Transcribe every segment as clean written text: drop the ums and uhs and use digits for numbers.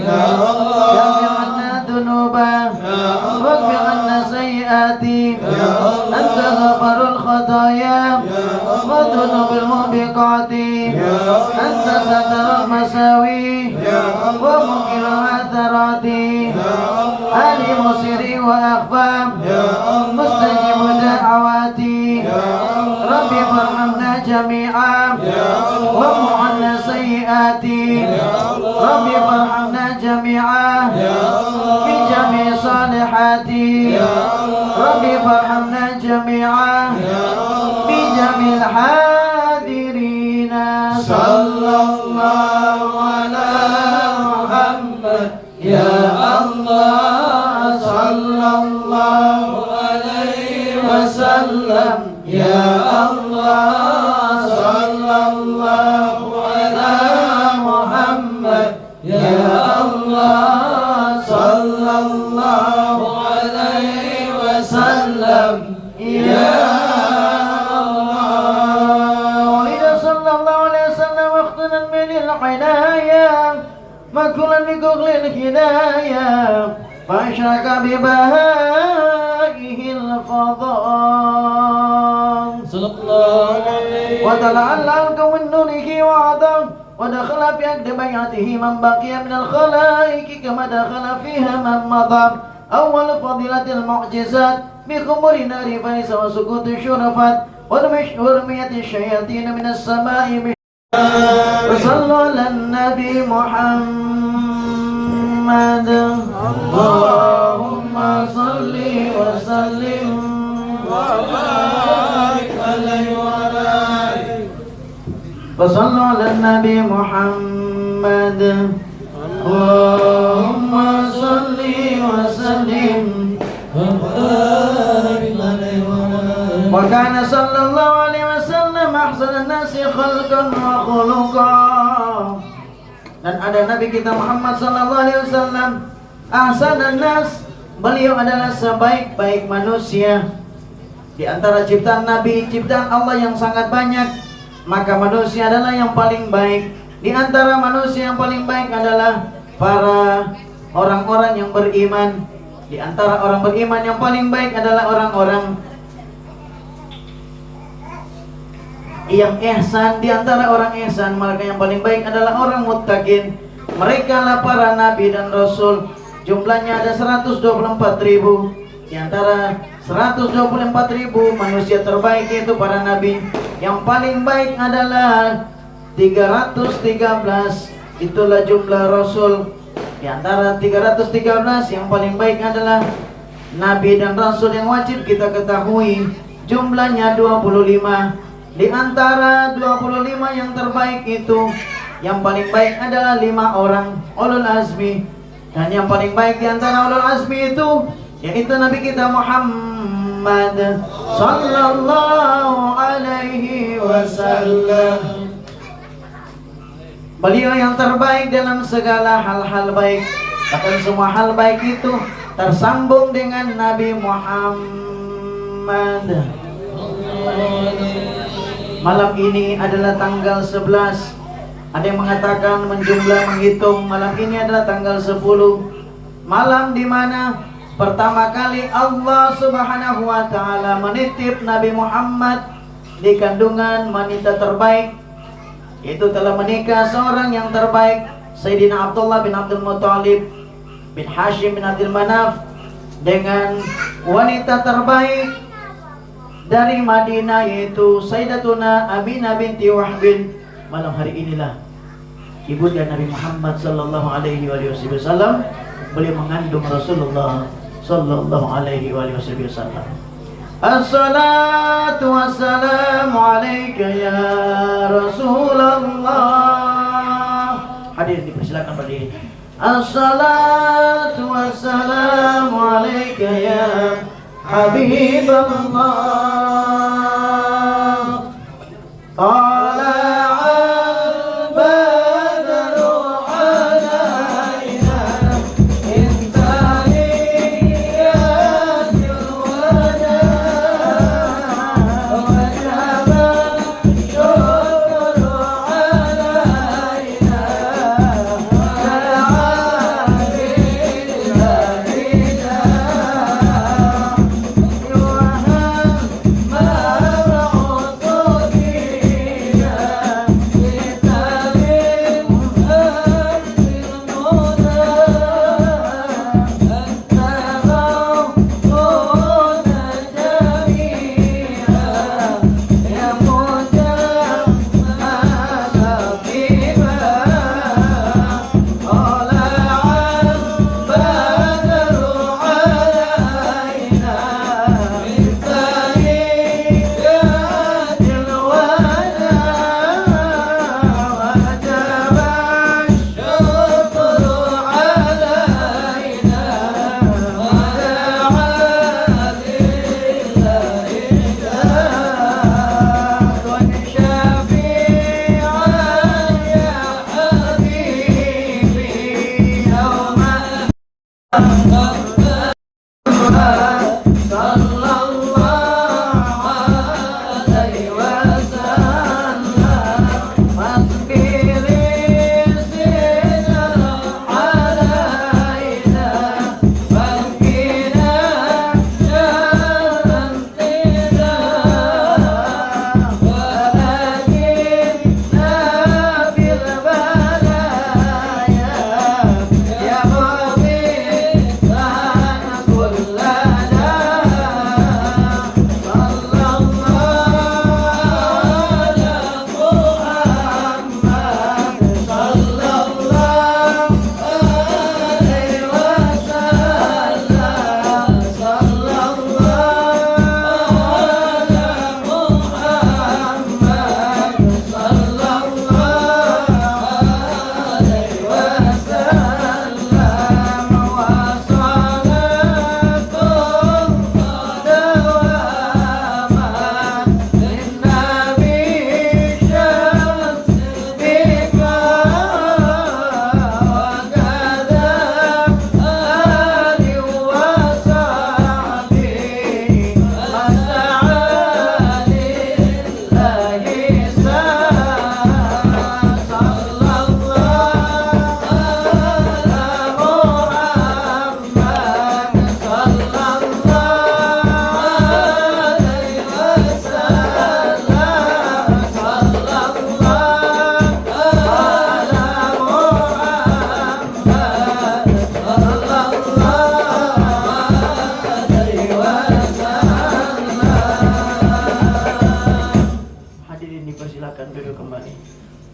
ya Allah, yaghfir anna dhunuba waghfir anna sayyiati anta ghafarul khataaya wa dhunubul mubiqati anta satarul masawi wa muqilul atharati alim sirri wa akhfa mustajib da'awati rabbi farhamna jami'a wa mu'anna sayyiati rabbi farhamna jami'a fi jami' salihati rabbi farhamna jami'a fi jami' hadirina sallallahu ala Muhammad ya Allah sallallahu alaihi wasallam ya Allah sallallahu ala Muhammad ya Allah sallallahu alaihi wasallam ya Allah wa ila sallallahu alaihi wasallam waqtana min al-hinayah makulan bi ghuglil hidayah fashraka bi bahaihil fadhan sallallahu alaihi wa ta'ala al-kawn nurihi wa adam ودخل في عقد بيعته من بقي من الخلائق كما دخل فيها من مضى أول فضيلة المعجزات بخمر نار فارس وسكوت الشرفات ورمية الشياطين من السماء وصلوا على النبي محمد اللهم صل وسلم وبارك عليه وعلى آله وصلوا على النبي محمد اللهم صل وسلم وبارك عليه وعلى آله وكان صلى الله عليه وسلم أحسن الناس خلقا وخلقا. Dan ada Nabi kita Muhammad sallallahu alaihi wasallam ahsanan nas, beliau adalah sebaik-baik manusia. Di antara ciptaan Nabi, ciptaan Allah yang sangat banyak, maka manusia adalah yang paling baik. Di antara manusia yang paling baik adalah para orang-orang yang beriman. Di antara orang beriman yang paling baik adalah orang-orang yang ihsan. Di antara orang ihsan, maka yang paling baik adalah orang muttaqin. Mereka lah para nabi dan rasul. Jumlahnya ada 124.000. Di antara 124.000 manusia terbaik itu para nabi. Yang paling baik adalah 313. Itulah jumlah rasul. Di antara 313 yang paling baik adalah nabi dan rasul yang wajib kita ketahui. Jumlahnya 25. Di antara 25 yang terbaik itu, yang paling baik adalah 5 orang ulul azmi. Dan yang paling baik di antara ulul azmi itu yaitu Nabi kita Muhammad sallallahu alaihi wasallam. Beliau yang terbaik dalam segala hal-hal baik. Bahkan semua hal baik itu tersambung dengan Nabi Muhammad. Malam ini adalah tanggal 11. Ada yang mengatakan menghitung malam ini adalah tanggal 10. Malam di mana pertama kali Allah Subhanahu wa taala menitip Nabi Muhammad di kandungan wanita terbaik. Itu telah menikah seorang yang terbaik, Sayyidina Abdullah bin Abdul Muttalib bin Hashim bin Abdul Manaf, dengan wanita terbaik dari Madinah yaitu Sayyidatuna Aminah binti Wahbin. Malam hari inilah ibunda Nabi Muhammad sallallahu alaihi wasallam, beliau mengandung Rasulullah sallallahu alaihi wasallam. Assalatu wassalamu alayka ya Rasulullah. Hadirin dipersilakan berdiri. Assalatu wassalamu alayka ya Habibullah.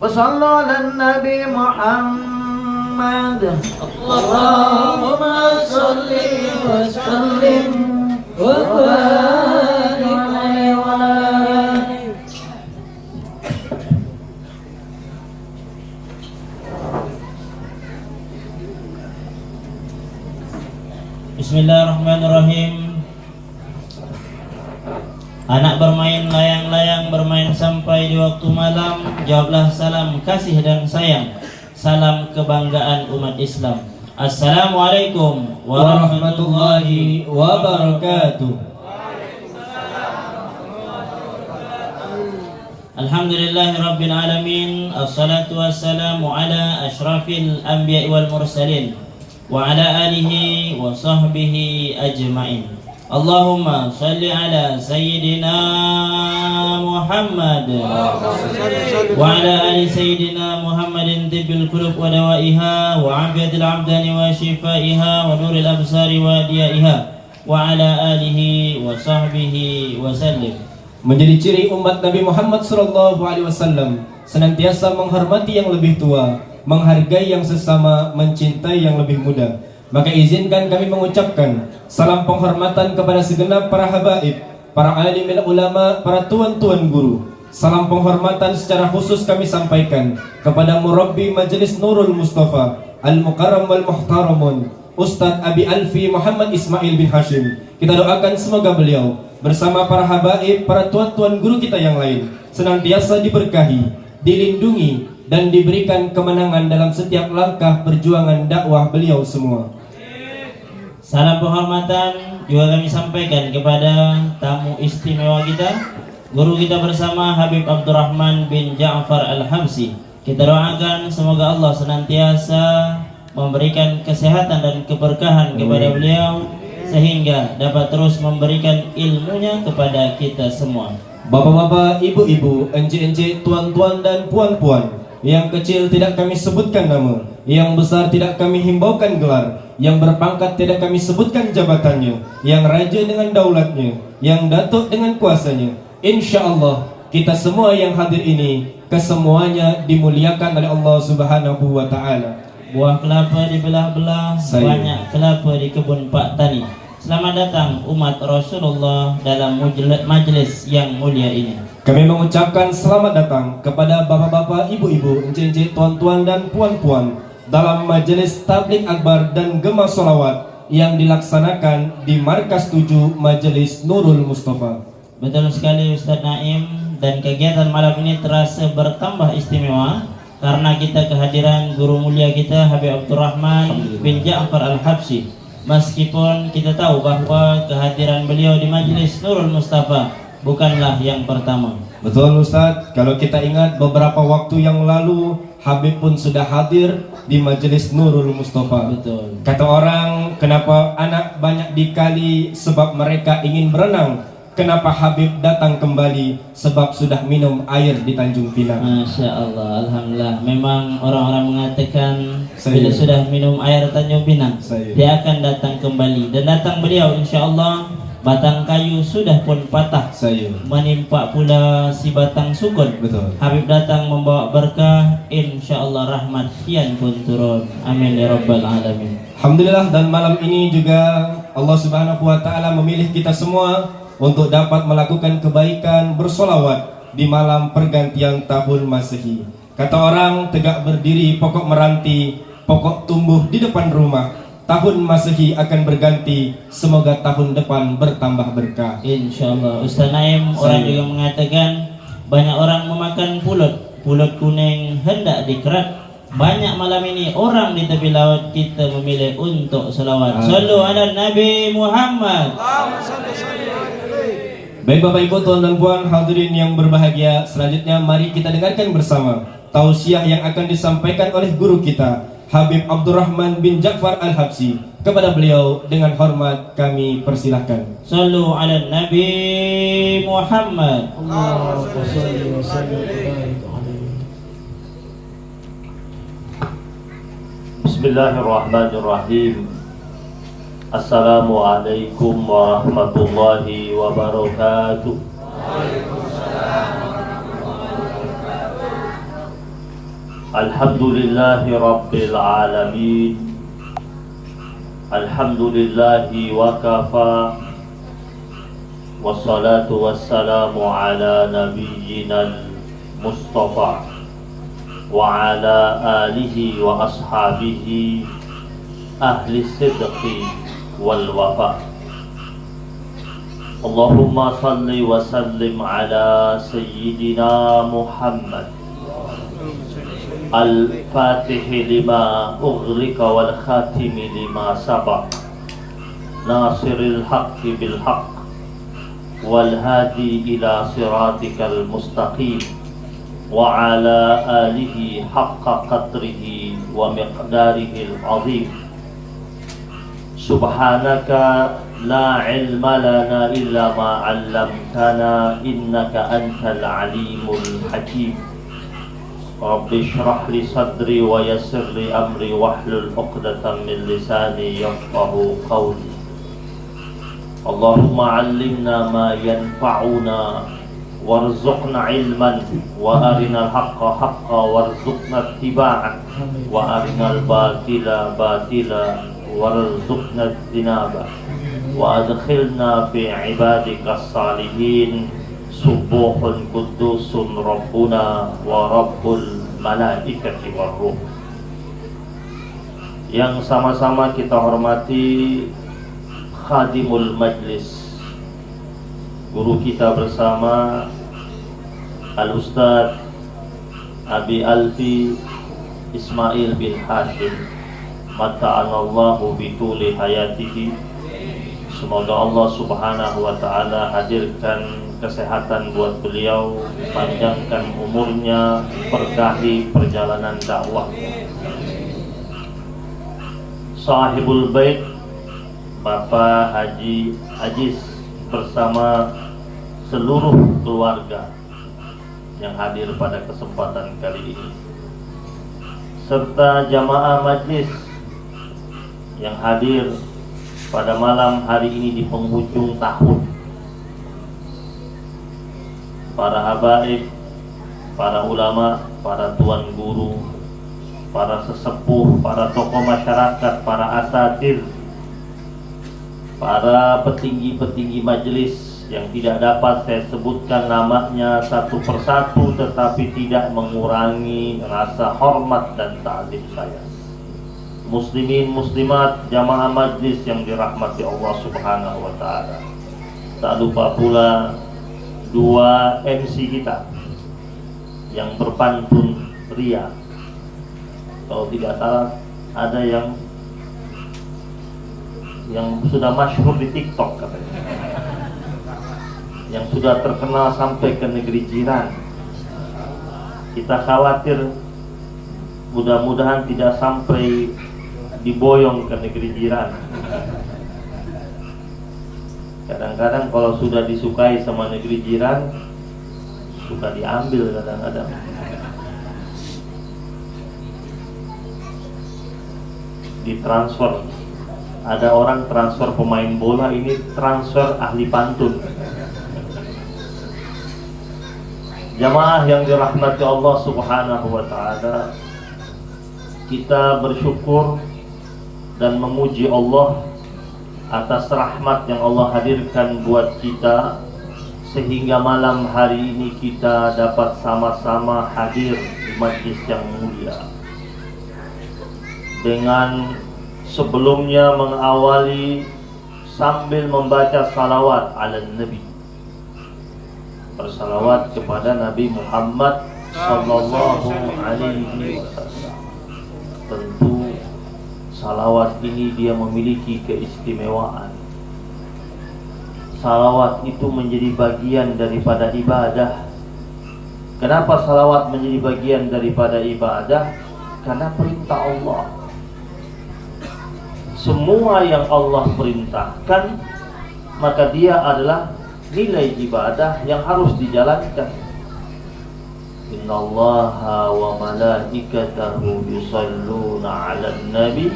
Wassallu ala Nabi Muhammad. Allahumma salli wa sallim wa barik alaihi wa alihi. Bismillahirrahmanirrahim. Anak bermain layang-layang, bermain sampai di waktu malam. Jawablah salam kasih dan sayang, salam kebanggaan umat Islam. Assalamualaikum warahmatullahi wabarakatuh. Alhamdulillahirabbil alamin. Assalatu wassalamu ala asyrafil anbiya'i wal mursalin wa ala alihi wa sahbihi ajma'in. Allahumma salli ala Sayyidina Muhammad wa ala ali Sayyidina Muhammadin tibbil qulub wa dawaiha wa afiyatil abdani wa shifaiha wa nuril absari wa diyaiha wa ala alihi wa sahbihi wa sallim. Menjadi ciri umat Nabi Muhammad SAW senantiasa menghormati yang lebih tua, menghargai yang sesama, mencintai yang lebih muda. Maka izinkan kami mengucapkan salam penghormatan kepada segenap para habaib, para alim ulama, para tuan-tuan guru. Salam penghormatan secara khusus kami sampaikan kepada Murabbi Majelis Nurul Mustafa Al-Mukarram wal Muhtaramun, Ustadz Abi Alfi Muhammad Ismail bin Hashim. Kita doakan semoga beliau bersama para habaib, para tuan-tuan guru kita yang lain senantiasa diberkahi, dilindungi, dan diberikan kemenangan dalam setiap langkah perjuangan dakwah beliau semua. Salam penghormatan juga kami sampaikan kepada tamu istimewa kita, guru kita bersama Habib Abdurrahman bin Ja'far Al-Habsyi. Kita doakan semoga Allah senantiasa memberikan kesehatan dan keberkahan kepada beliau sehingga dapat terus memberikan ilmunya kepada kita semua. Bapak-bapak, ibu-ibu, ence-ence, tuan-tuan dan puan-puan, yang kecil tidak kami sebutkan nama, yang besar tidak kami himbaukan gelar, yang berpangkat tidak kami sebutkan jabatannya, yang raja dengan daulatnya, yang datuk dengan kuasanya. Insya Allah kita semua yang hadir ini kesemuanya dimuliakan oleh Allah Subhanahu wa Ta'ala. Buah kelapa dibelah-belah, banyak kelapa di kebun Pak Tani. Selamat datang umat Rasulullah dalam majelis yang mulia ini. Kami mengucapkan selamat datang kepada bapak-bapak, ibu-ibu, encik-encik, tuan-tuan dan puan-puan dalam majelis tabligh akbar dan gema sholawat yang dilaksanakan di Markas 7 Majelis Nurul Mustafa. Betul sekali Ustadz Naim, dan kegiatan malam ini terasa bertambah istimewa karena kita kehadiran guru mulia kita Habib Abdurrahman bin Ja'far Al-Habsyi. meskipun kita tahu bahwa kehadiran beliau di Majelis Nurul Mustafa bukanlah yang pertama. Betul Ustadz, kalau kita ingat beberapa waktu yang lalu Habib pun sudah hadir di Majelis Nurul Mustafa. Betul. Kata orang, kenapa anak banyak dikali? Sebab mereka ingin berenang. Kenapa Habib datang kembali? Sebab sudah minum air di Tanjung Pinang. Masya Allah, Alhamdulillah. Memang orang-orang mengatakan Saya. bila sudah minum air Tanjung Pinang, Saya. dia akan datang kembali. Dan datang beliau insya Allah, batang kayu sudah pun patah, Saya. menimpa pula si batang sukun. Betul. Habib datang membawa berkah, insya Allah rahmat kian pun turun. Amin ya rabbal alamin. Alhamdulillah, dan malam ini juga Allah Subhanahu wa taala memilih kita semua untuk dapat melakukan kebaikan bersolawat di malam pergantian tahun Masehi. Kata orang, tegak berdiri pokok meranti, pokok tumbuh di depan rumah. Tahun Masehi akan berganti, semoga tahun depan bertambah berkah. Insya Allah. Ustaz Naim, orang juga mengatakan banyak orang memakan pulut kuning hendak dikerat. Banyak malam ini orang di tepi laut, kita memilih untuk selawat. Sallu ala Nabi Muhammad. Baik Bapak Ibu, Tuan dan Puan hadirin yang berbahagia, selanjutnya mari kita dengarkan bersama tausiah yang akan disampaikan oleh guru kita Habib Abdurrahman bin Ja'far Al-Habsyi. Kepada beliau dengan hormat kami persilahkan. Sallu ala Nabi Muhammad. Allahumma shalli wa sallim wa barik alaihi. Bismillahirrahmanirrahim. Assalamualaikum warahmatullahi wabarakatuh. Alhamdulillahi rabbil alamin. Alhamdulillahi wa kafa. Wassalatu wassalamu ala nabiyyina Mustafa wa ala alihi wa ashabihi ahli sidqi wal wafa. Allahumma salli wa sallim ala sayyidina Muhammad al-fatihi lima ughliqa wal khatimi lima sabaq, nasiril haqqi bil haqq wal hadi ila siratikal mustaqim, wa ala alihi haqqa qadrihi wa miqdarihi al-azim. Subhanaka la ilma lana illa ma 'allamtana innaka antal alimul hakim. Rabbi shrah li sadri wa yassir li amri wahlul 'uqdatam min lisani yafqahu qawli. Allahumma 'allimna ma yanfa'una warzuqna ilman wa arinal haqqa haqqa warzuqna ittiba'ah wa arinal batila batila warzuqna ijtinabah wa adkhilna fi ibadika salihin. Subuhun kudusun Rabbuna wa Rabbul malaikati warruh. Yang sama-sama kita hormati khadimul majlis, guru kita bersama Al-Ustadz Abi Alfi Ismail bin Hashim, mata'anallahu bituli hayatihi. Semoga Allah Subhanahu wa ta'ala hadirkan kesehatan buat beliau, panjangkan umurnya, berkahi perjalanan dakwahnya. Sahibul Bait Bapak Haji Aziz bersama seluruh keluarga yang hadir pada kesempatan kali ini, serta jamaah majlis yang hadir pada malam hari ini di penghujung tahun, para habaib, para ulama, para tuan guru, para sesepuh, para tokoh masyarakat, para asatir, para petinggi-petinggi majelis yang tidak dapat saya sebutkan namanya satu persatu, tetapi tidak mengurangi rasa hormat dan ta'zim saya. Muslimin muslimat jamaah majlis yang dirahmati Allah Subhanahu wa ta'ala. Tak lupa pula dua MC kita yang berpantun ria. Kalau tidak salah ada yang yang sudah masyhur di TikTok katanya, yang sudah terkenal sampai ke negeri jiran. Kita khawatir mudah-mudahan tidak sampai diboyong ke negeri jiran. Kadang-kadang kalau sudah disukai sama negeri jiran, suka diambil kadang-kadang. Ditransfer. Ada orang transfer pemain bola, ini transfer ahli pantun. Jamaah yang dirahmati Allah Subhanahu wa taala, kita bersyukur dan memuji Allah atas rahmat yang Allah hadirkan buat kita, sehingga malam hari ini kita dapat sama-sama hadir di majlis yang mulia. Dengan sebelumnya mengawali sambil membaca salawat ala Nabi, bersalawat kepada Nabi Muhammad sallallahu alaihi wasallam. Tentu salawat ini dia memiliki keistimewaan. Salawat itu menjadi bagian daripada ibadah. Kenapa salawat menjadi bagian daripada ibadah? Karena perintah Allah. Semua yang Allah perintahkan, maka dia adalah nilai ibadah yang harus dijalankan. Innallaha wa malaikatahu yusalluna 'alan nabi.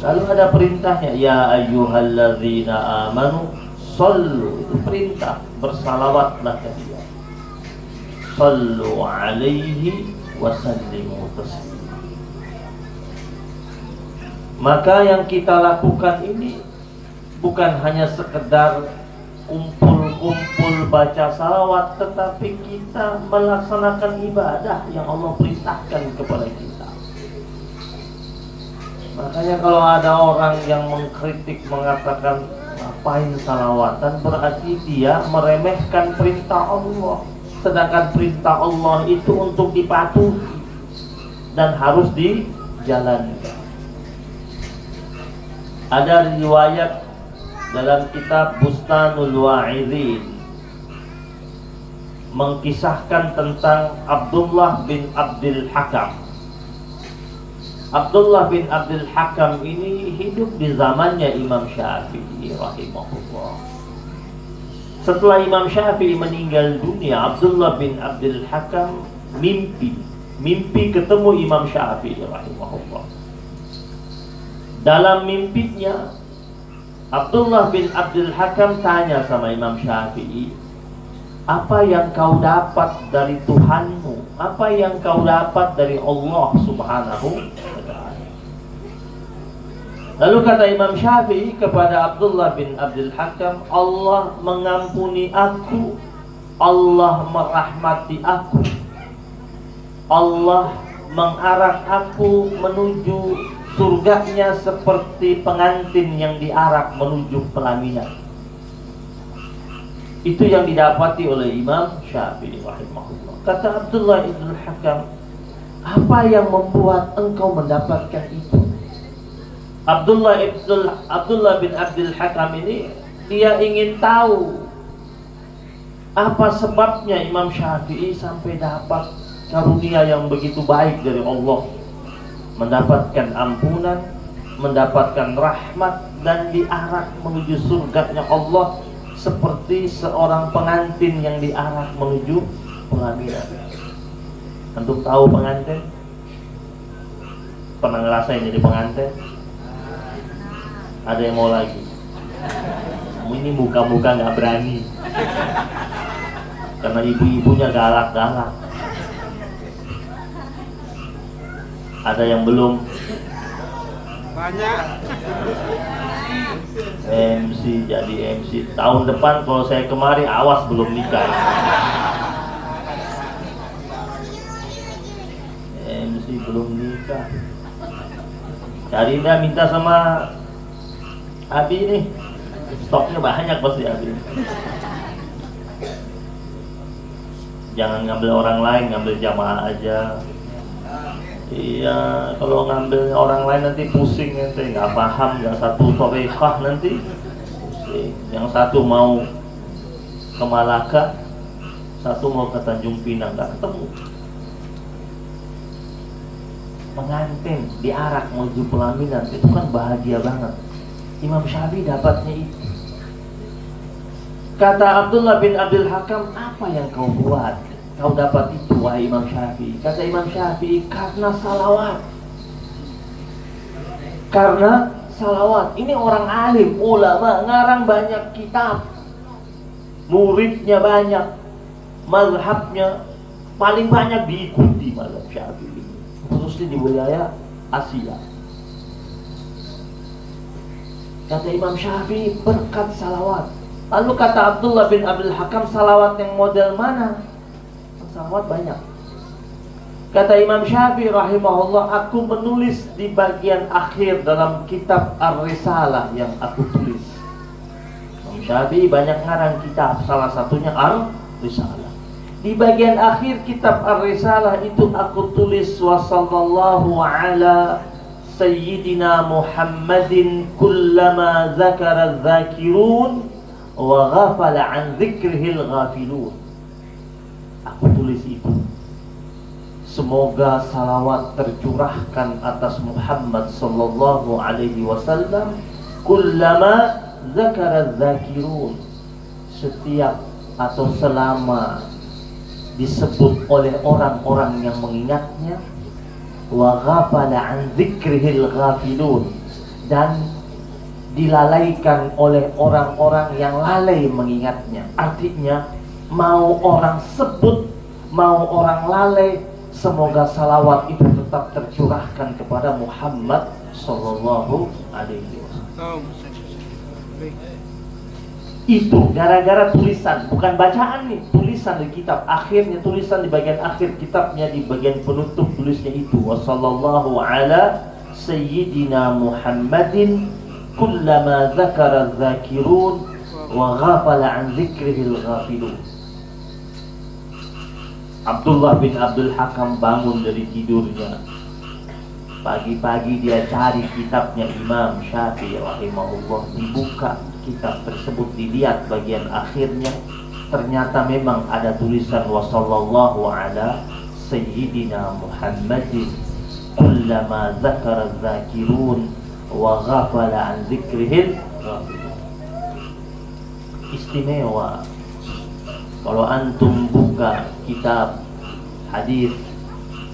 Lalu ada perintahnya, ya ayyuhalladzina amanu sallu. Itu perintah, bersalawatlah ke dia. Sallu 'alaihi wa sallimu taslima. Maka yang kita lakukan ini bukan hanya sekedar kumpul-kumpul baca salawat, tetapi kita melaksanakan ibadah yang Allah perintahkan kepada kita. Makanya kalau ada orang yang mengkritik, mengatakan ngapain salawatan, berarti dia meremehkan perintah Allah. Sedangkan perintah Allah itu untuk dipatuhi dan harus dijalankan. Ada riwayat dalam kitab Bustanul Wa'idhin mengkisahkan tentang Abdullah bin Abdul Hakam. Abdullah bin Abdul Hakam ini hidup di zamannya Imam Syafi'i rahimahullah. Setelah Imam Syafi'i meninggal dunia, Abdullah bin Abdul Hakam mimpi ketemu Imam Syafi'i rahimahullah. Dalam mimpinya, Abdullah bin Abdul Hakam tanya sama Imam Syafi'i, apa yang kau dapat dari Tuhanmu? Apa yang kau dapat dari Allah Subhanahu wa ta'ala? Lalu kata Imam Syafi'i kepada Abdullah bin Abdul Hakam, Allah mengampuni aku, Allah merahmati aku, Allah mengarak aku menuju surganya seperti pengantin yang diarak menuju pelaminan. Itu yang didapati oleh Imam Syafi'i rahimahullah. Kata Abdullah ibn Hakam, apa yang membuat engkau mendapatkan itu? Abdullah bin Abdul Hakam ini, dia ingin tahu apa sebabnya Imam Syafi'i sampai dapat karunia yang begitu baik dari Allah, mendapatkan ampunan, mendapatkan rahmat, dan diarak menuju surganya Allah seperti seorang pengantin yang diarak menuju pelaminan. Antum tahu pengantin? Pernah ngerasain jadi pengantin? Ada yang mau lagi? Ini muka-muka nggak berani karena ibu-ibunya galak-galak. Ada yang belum? Banyak. MC, jadi MC. Tahun depan kalau saya kemari, awas belum nikah. MC belum nikah. Cari dah, minta sama Abi nih. Stoknya banyak pasti Abi. Jangan ngambil orang lain, ngambil jamaah aja. Iya, kalau ngambil orang lain nanti pusing, nanti nggak paham, nggak satu torikah nanti pusing. Yang satu mau ke Malaka, satu mau ke Tanjung Pinang, nggak ketemu. Pengantin diarak menuju pelaminan itu kan bahagia banget. Imam Syafi'i dapatnya itu. Kata Abdullah bin Abdul Hakam, apa yang kau buat? Kau dapat itu, wahai Imam Syafi'i. Kata Imam Syafi'i, karena salawat. Karena salawat. Ini orang alim, ulama, ngarang banyak kitab, muridnya banyak, mazhabnya paling banyak diikuti mazhab Syafi'i, khususnya di wilayah Asia. Kata Imam Syafi'i, berkat salawat. Lalu kata Abdullah bin Abdul Hakam, salawat yang model mana? Salawat banyak. Kata Imam Syafi'i rahimahullah, aku menulis di bagian akhir dalam kitab Ar-Risalah yang aku tulis. Imam Syafi'i banyak ngarang kitab, salah satunya Ar-Risalah. Di bagian akhir kitab Ar-Risalah itu aku tulis, wa sallallahu ala sayyidina Muhammadin kullama zakara dzakirun wa ghafala an dzikrihil ghafilun. Aku tulis itu. Semoga salawat tercurahkan atas Muhammad sallallahu alaihi wasallam kullama zakara dzakirun, setiap atau selama disebut oleh orang-orang yang mengingatnya, wa ghafala an dzikrihil ghafilun, dan dilalaikan oleh orang-orang yang lalai mengingatnya. Artinya, mau orang sebut, mau orang lalai, semoga salawat itu tetap tercurahkan kepada Muhammad sallallahu alaihi wasallam. Itu gara-gara tulisan, bukan bacaan nih, tulisan di kitab. Akhirnya tulisan di bagian akhir kitabnya, di bagian penutup tulisnya itu, wa sallallahu ala sayyidina Muhammadin kullama zakara dzakirun wa ghafala an dzikrihil ghafilun. Abdullah bin Abdul Hakam bangun dari tidurnya. Pagi-pagi dia cari kitabnya Imam Syafi'i rahimahullah. Dibuka kitab tersebut, dilihat bagian akhirnya. Ternyata memang ada tulisan wa sallallahu ala sayyidina Muhammadin kullama zakara dzakirun wa ghafala an dzikrihil ghafilun. Istimewa. Kalau antum buka kitab hadis,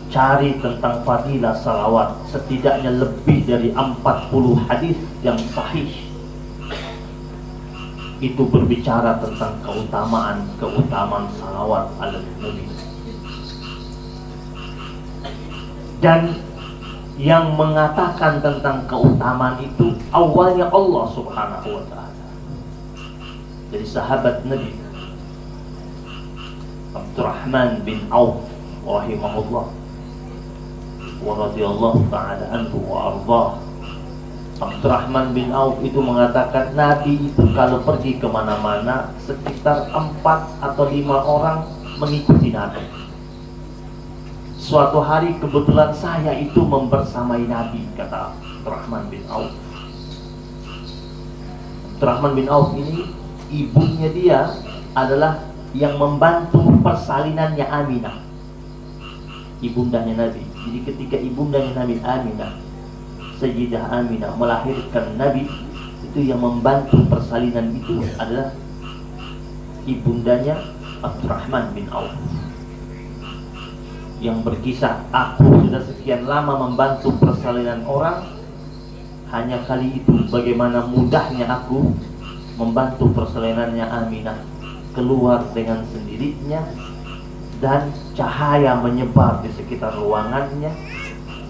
cari tentang fadilah salawat, setidaknya lebih dari 40 hadis yang sahih itu berbicara tentang keutamaan salawat ala Nabi. Dan yang mengatakan tentang keutamaan itu awalnya Allah subhanahu wa ta'ala, dari sahabat Nabi Abdurrahman bin Auf rahimahullah wa radhiyallahu ta'ala anhu wa ardhah. Abdurrahman bin Auf itu mengatakan, Nabi itu kalau pergi kemana-mana sekitar 4 atau 5 orang mengikuti Nabi. Suatu hari kebetulan saya itu membersamai Nabi, kata Abdurrahman bin Auf. Abdurrahman bin Auf ini, ibunya dia adalah yang membantu persalinannya Aminah, ibundanya Nabi. Jadi ketika ibundanya Nabi Aminah, Sayyidah Aminah melahirkan Nabi, itu yang membantu persalinan itu adalah ibundanya Abdurrahman bin Auf, yang berkisah, aku sudah sekian lama membantu persalinan orang, hanya kali itu bagaimana mudahnya aku membantu persalinannya Aminah. Keluar dengan sendirinya, dan cahaya menyebar di sekitar ruangannya,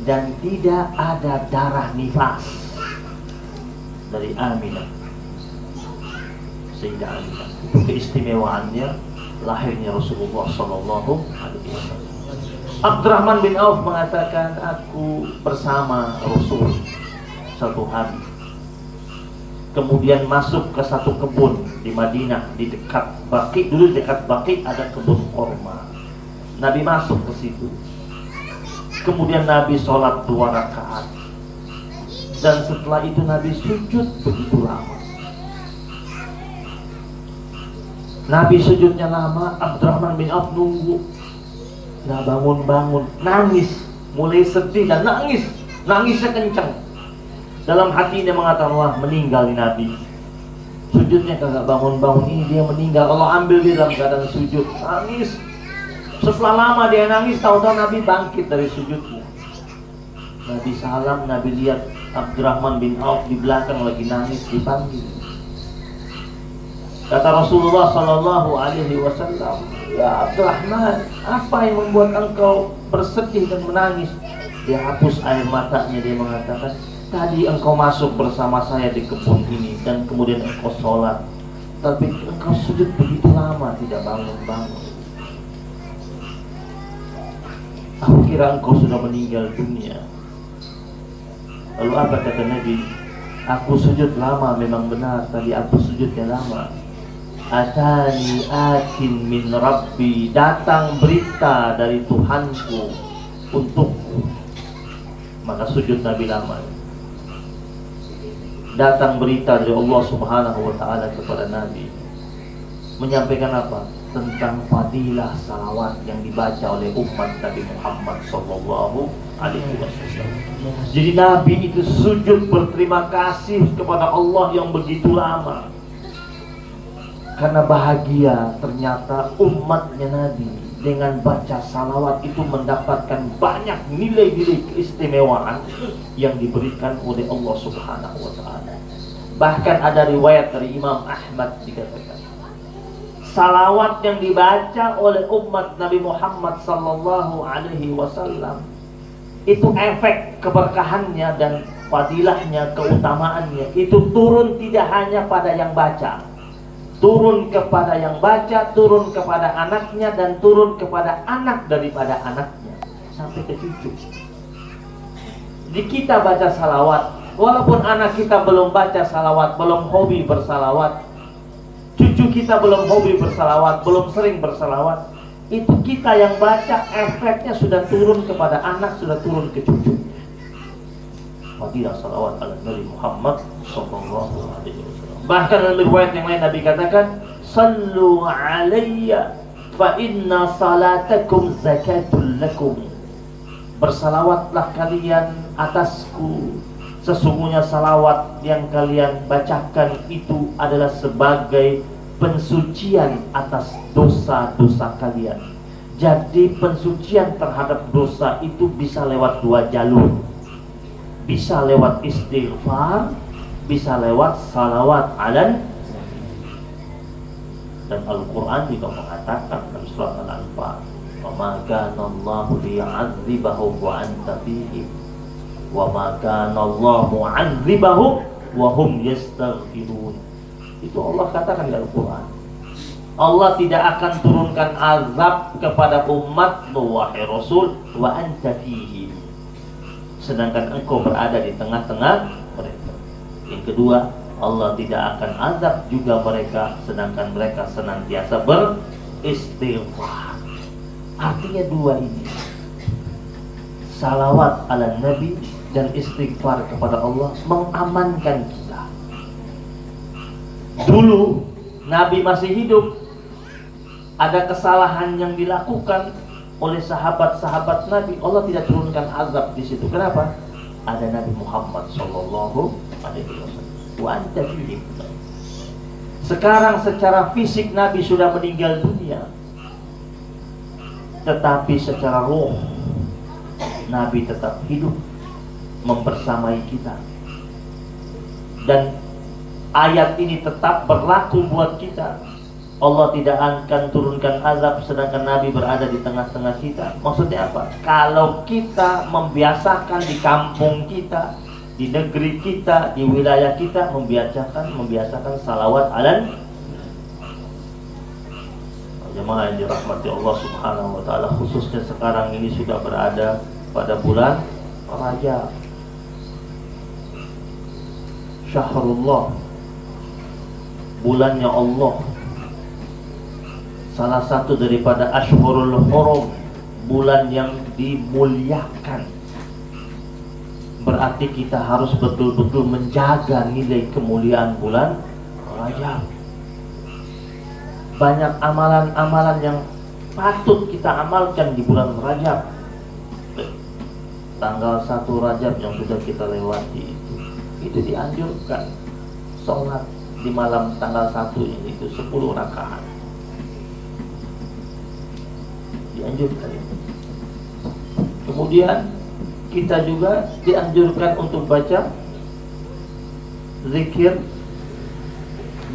dan tidak ada darah nifas dari Aminah, Sayyidah Aminah. Itu keistimewaannya lahirnya Rasulullah sallallahu alaihi wasallam. Abdurrahman bin Auf mengatakan, aku bersama Rasul satu hari, kemudian masuk ke satu kebun di Madinah, di dekat Baqi. Dulu dekat Baqi ada kebun korma. Nabi masuk ke situ. Kemudian Nabi sholat 2 rakaat. Dan setelah itu Nabi sujud begitu lama. Nabi sujudnya lama, Abdurrahman bin Auf nunggu. Nah bangun-bangun, nangis, mulai sedih dan nangis. Nangisnya kencang. Dalam hati dia mengatakan, wah meninggal Nabi. Sujudnya kagak bangun-bangun, ini dia meninggal. Allah ambil dia dalam keadaan sujud, nangis. Setelah lama dia nangis, tahu-tahu Nabi bangkit dari sujudnya. Nabi salam, Nabi lihat Abdurrahman bin Auf di belakang lagi nangis, dipanggil. Kata Rasulullah Sallallahu Alaihi Wasallam, ya Abdurrahman, apa yang membuat engkau bersedih dan menangis? Dia hapus air matanya, dia mengatakan, tadi engkau masuk bersama saya di kebun ini dan kemudian engkau sholat, tapi engkau sujud begitu lama tidak bangun-bangun. Aku kira engkau sudah meninggal dunia. Lalu apa kata Nabi? Aku sujud lama, memang benar, tadi aku sujudnya lama. Atani atin min Rabbi, datang berita dari Tuhanku untukku. Maka sujud Nabi lama. Datang berita dari Allah Subhanahu wa Ta'ala kepada Nabi, menyampaikan apa? Tentang fadilah salawat yang dibaca oleh umat Nabi Muhammad Sallallahu Alaihi Wasallam. Jadi Nabi itu sujud berterima kasih kepada Allah yang begitu lama, karena bahagia ternyata umatnya Nabi dengan baca salawat itu mendapatkan banyak nilai-nilai keistimewaan yang diberikan oleh Allah Subhanahu wa Ta'ala. Bahkan ada riwayat dari Imam Ahmad dikatakan, salawat yang dibaca oleh umat Nabi Muhammad Sallallahu Alaihi Wasallam itu efek keberkahannya dan fadilahnya, keutamaannya itu turun tidak hanya pada yang baca, turun kepada yang baca, turun kepada anaknya, dan turun kepada anak daripada anaknya sampai ke cucu. Jadi kita baca salawat, walaupun anak kita belum baca salawat, belum hobi bersalawat, cucu kita belum hobi bersalawat, belum sering bersalawat, itu kita yang baca, efeknya sudah turun kepada anak, sudah turun ke cucu. Fadilah salawat ala Nabi Muhammad Sallallahu Alaihi Wasallam. Bahkan dalam riwayat yang lain Nabi katakan, sallu alayya fa inna salatakum zakatul lakum. Bersalawatlah kalian atasku, sesungguhnya salawat yang kalian bacakan itu adalah sebagai pensucian atas dosa-dosa kalian. Jadi pensucian terhadap dosa itu bisa lewat 2 jalur. Bisa lewat istighfar, bisa lewat salawat ala. Dan Al-Quran juga mengatakan dalam surat Al-Anfal, wa ma kana Allahu liya'adzibahum wa anta fihim wa ma kana Allahu mu'adzibahum wa hum yastaghfirun. Itu Allah katakan di Al-Quran. Allah tidak akan turunkan azab kepada umatmu wahai Rasul wa anta fihim, sedangkan engkau berada di tengah-tengah mereka. Yang kedua, Allah tidak akan azab juga mereka sedangkan mereka senantiasa beristighfar. Artinya 2 ini, salawat ala Nabi dan istighfar kepada Allah, mengamankan kita. Dulu Nabi masih hidup, ada kesalahan yang dilakukan oleh sahabat-sahabat Nabi, Allah tidak turunkan azab di situ. Kenapa? Ada Nabi Muhammad Sallallahu Alaihi Wasallam. Wa anta fihim. Sekarang secara fisik Nabi sudah meninggal dunia, tetapi secara roh Nabi tetap hidup membersamai kita. Dan ayat ini tetap berlaku buat kita. Allah tidak akan turunkan azab sedangkan Nabi berada di tengah-tengah kita. Maksudnya apa? Kalau kita membiasakan di kampung kita, di negeri kita, di wilayah kita membiasakan salawat ala jemaah yang dirahmati Allah Subhanahu wa Ta'ala, khususnya sekarang ini sudah berada pada bulan Rajab, Syahrullah, bulannya Allah, salah satu daripada Ashhurul Hurum, bulan yang dimuliakan. Berarti kita harus betul-betul menjaga nilai kemuliaan bulan Rajab. Banyak amalan-amalan yang patut kita amalkan di bulan Rajab. Tanggal 1 Rajab yang sudah kita lewati itu dianjurkan sholat di malam tanggal 1 ini itu 10 rakaat. Dianjurkan. Kemudian kita juga dianjurkan untuk baca zikir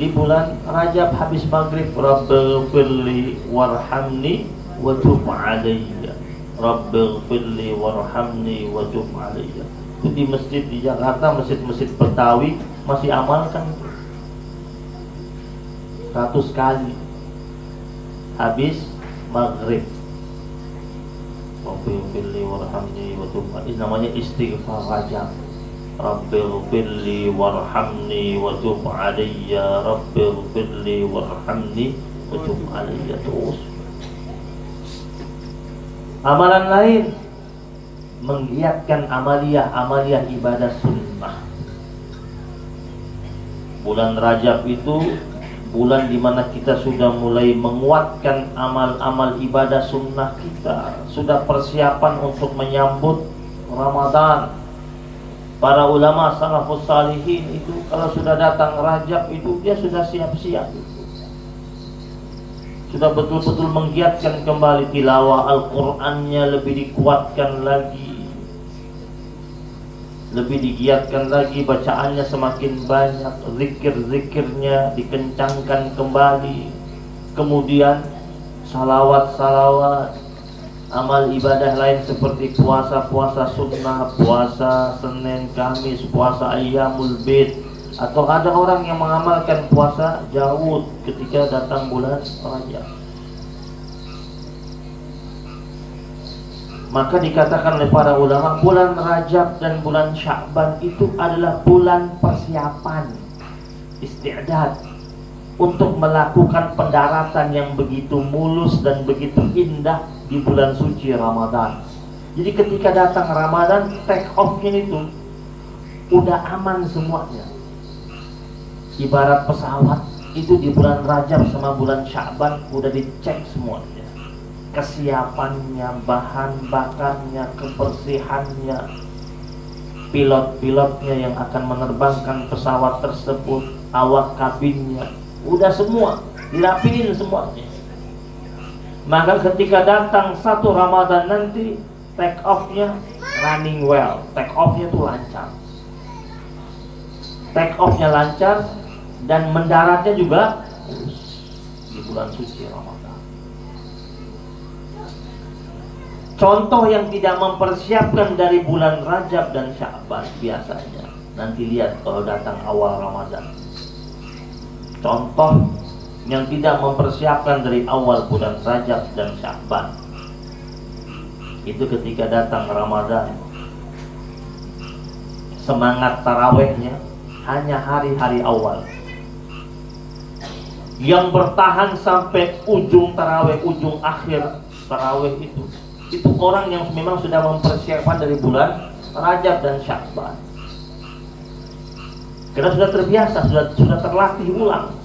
di bulan Rajab habis maghrib, Rabbighfirli warhamni wa tub alayya. Rabbighfirli warhamni wa tub alayya. Itu di masjid di Jakarta, masjid-masjid Betawi masih amalkan 100 kali habis maghrib. Rabbighfirli warhamni wa tub alayya. Ini namanya istighfar Rajab. Rabbighfirli warhamni wa tub alayya. Rabbighfirli warhamni wa tub alayya. Terus amalan lain menggiatkan amaliyah ibadah sunnah. Bulan Rajab itu bulan dimana kita sudah mulai menguatkan amal-amal ibadah sunnah kita, sudah persiapan untuk menyambut Ramadan. Para ulama salafus salihin itu kalau sudah datang Rajab itu dia sudah siap-siap, sudah betul-betul menggiatkan kembali tilawah Al-Qur'annya, lebih dikuatkan lagi, lebih digiatkan lagi, bacaannya semakin banyak, zikir-zikirnya dikencangkan kembali. Kemudian salawat-salawat, amal ibadah lain seperti puasa-puasa sunnah, puasa Senin, Kamis, puasa Ayyamul Bid, atau ada orang yang mengamalkan puasa Daud ketika datang bulan Rajab. Maka dikatakan oleh para ulama, bulan Rajab dan bulan Sya'ban itu adalah bulan persiapan, isti'dad untuk melakukan pendaratan yang begitu mulus dan begitu indah di bulan suci Ramadan. Jadi ketika datang Ramadan, take off-nya itu udah aman semuanya. Ibarat pesawat itu di bulan Rajab sama bulan Sya'ban udah dicek semuanya, kesiapannya, bahan bakarnya, kebersihannya, pilot-pilotnya yang akan menerbangkan pesawat tersebut, awak kabinnya, udah semua dirapiin semuanya. Maka ketika datang 1 Ramadan nanti, take off-nya running well, take off-nya tuh lancar, take off-nya lancar, dan mendaratnya juga di bulan suci Ramadan. Contoh yang tidak mempersiapkan dari bulan Rajab dan Sya'ban biasanya, nanti lihat kalau datang awal Ramadan. Contoh yang tidak mempersiapkan dari awal bulan Rajab dan Sya'ban itu ketika datang Ramadan, semangat tarawehnya hanya hari-hari awal. Yang bertahan sampai ujung taraweh, ujung akhir taraweh itu orang yang memang sudah mempersiapkan dari bulan Rajab dan Sya'ban. Karena sudah terbiasa, sudah terlatih ulang.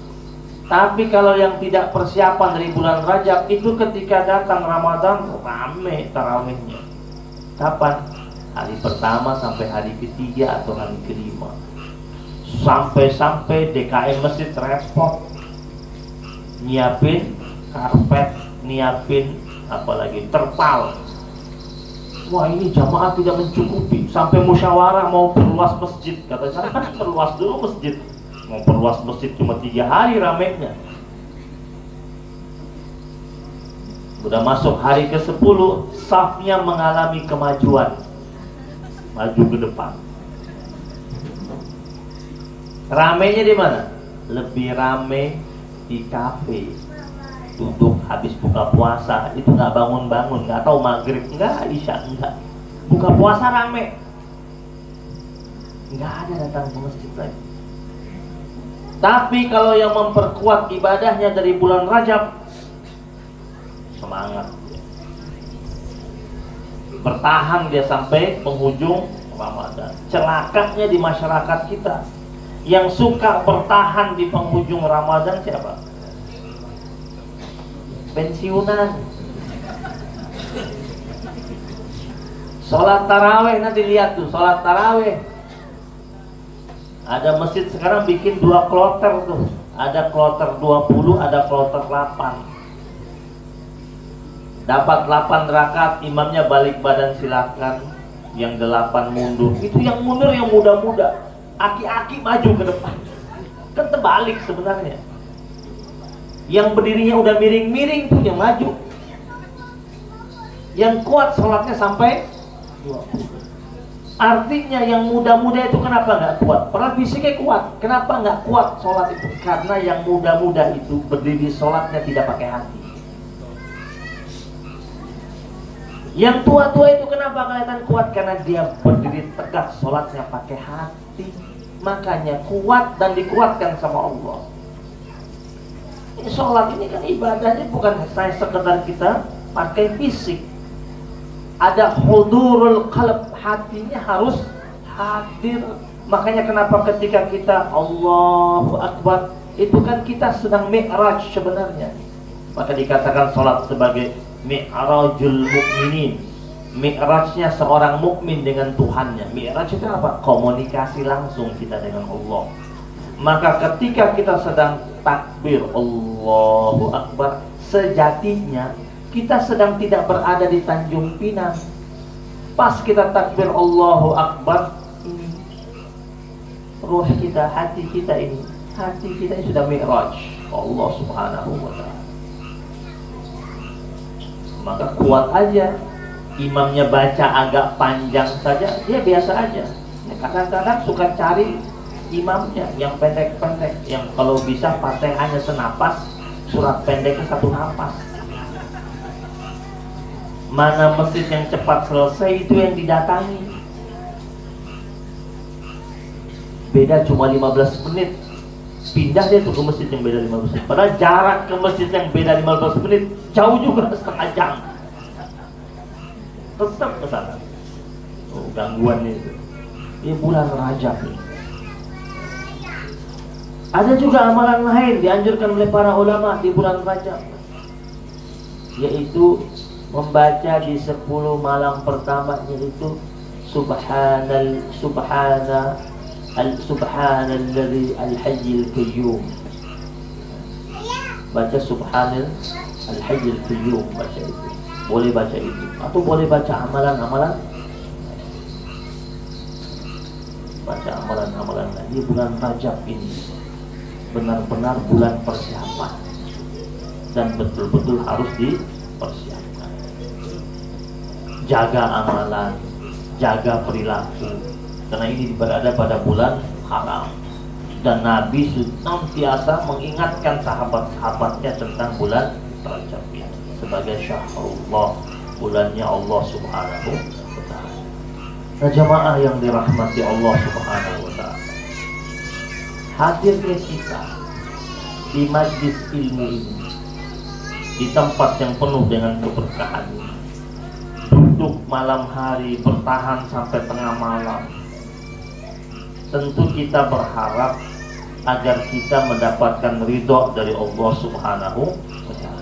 Tapi kalau yang tidak persiapan dari bulan Rajab itu ketika datang Ramadan rame tarawehnya. Kapan? Hari pertama sampai hari ketiga atau hari kelima. Sampai DKM masjid repot nyiapin karpet, nyiapin apalagi terpal. Wah, ini jamaah tidak mencukupi, sampai musyawarah mau perluas masjid. Kata saya, perluas dulu masjid. Mau perluas masjid cuma 3 hari ramenya. Udah masuk hari ke-10, safnya mengalami kemajuan, maju ke depan. Ramenya di mana? Lebih rame di kafe, duduk habis buka puasa itu nggak bangun-bangun, nggak tahu maghrib, nggak isya, nggak buka puasa rame, nggak ada datang ke masjid lagi. Tapi kalau yang memperkuat ibadahnya dari bulan Rajab, semangat. bertahan dia sampai penghujung Ramadan. Celakanya di masyarakat kita, yang suka bertahan di penghujung Ramadan siapa? Pensiunan. Sholat taraweh, nanti lihat tuh sholat taraweh. Ada masjid sekarang bikin 2 kloter tuh. Ada kloter 20, ada kloter 8. Dapat 8 rakaat, imamnya balik badan silakan. Yang 8 mundur. Itu yang mundur yang muda-muda. Aki-aki maju ke depan. Kan terbalik sebenarnya. Yang berdirinya udah miring-miring tuh yang maju. Yang kuat sholatnya sampai 20. Artinya yang muda-muda itu kenapa nggak kuat? Padahal fisiknya kuat. Kenapa nggak kuat sholat itu? Karena yang muda-muda itu berdiri sholatnya tidak pakai hati. Yang tua-tua itu kenapa kelihatan kuat? Karena dia berdiri tegak sholatnya pakai hati. Makanya kuat dan dikuatkan sama Allah. Ini sholat ini kan ibadahnya bukan saya sekedar kita pakai fisik. Ada hudurul qalb, hatinya harus hadir. Makanya kenapa ketika kita Allahu Akbar, itu kan kita sedang mi'raj sebenarnya. Maka dikatakan sholat sebagai mi'rajul mukminin. Mi'rajnya seorang mukmin dengan Tuhannya. Mi'raj itu apa? Komunikasi langsung kita dengan Allah. Maka ketika kita sedang takbir Allahu Akbar, sejatinya kita sedang tidak berada di Tanjung Pinang. Pas kita takbir Allahu Akbar, ini ruh kita, hati kita ini sudah mi'raj Allah Subhanahu wa ta'ala. Maka kuat aja. Imamnya baca agak panjang saja, dia biasa aja. Kadang-kadang suka cari imamnya yang pendek-pendek, yang kalau bisa Fatihahnya senapas, surat pendeknya 1 napas. Mana masjid yang cepat selesai itu yang didatangi. Beda cuma 15 menit. Pindah dia tuh ke masjid yang beda 15 menit. Padahal jarak ke masjid yang beda 15 menit jauh juga, setengah jam. Tetap ke sana. Oh, gangguan itu. Ini bulan Rajab nih. Ada juga amalan lain dianjurkan oleh para ulama di bulan Rajab, yaitu membaca di 10 malam pertama, yaitu Subhanalladzi al-hayyul qayyum. Baca Subhanal al-hayyul qayyum, baca itu. Boleh baca itu, atau boleh baca amalan-amalan. Baca amalan-amalan. Di bulan Rajab ini benar-benar bulan persiapan, dan betul-betul harus dipersiapkan. Jaga amalan, jaga perilaku, karena ini berada pada bulan haram. Dan Nabi senantiasa mengingatkan sahabat-sahabatnya tentang bulan Rajab ini sebagai syahrullah, bulannya Allah Subhanahu wa ta'ala. Nah, jamaah yang dirahmati Allah Subhanahu wa ta'ala, hadirnya kita di majlis ilmu ini, di tempat yang penuh dengan keberkahan ini, duduk malam hari, bertahan sampai tengah malam, tentu kita berharap agar kita mendapatkan ridho dari Allah Subhanahu wa ta'ala.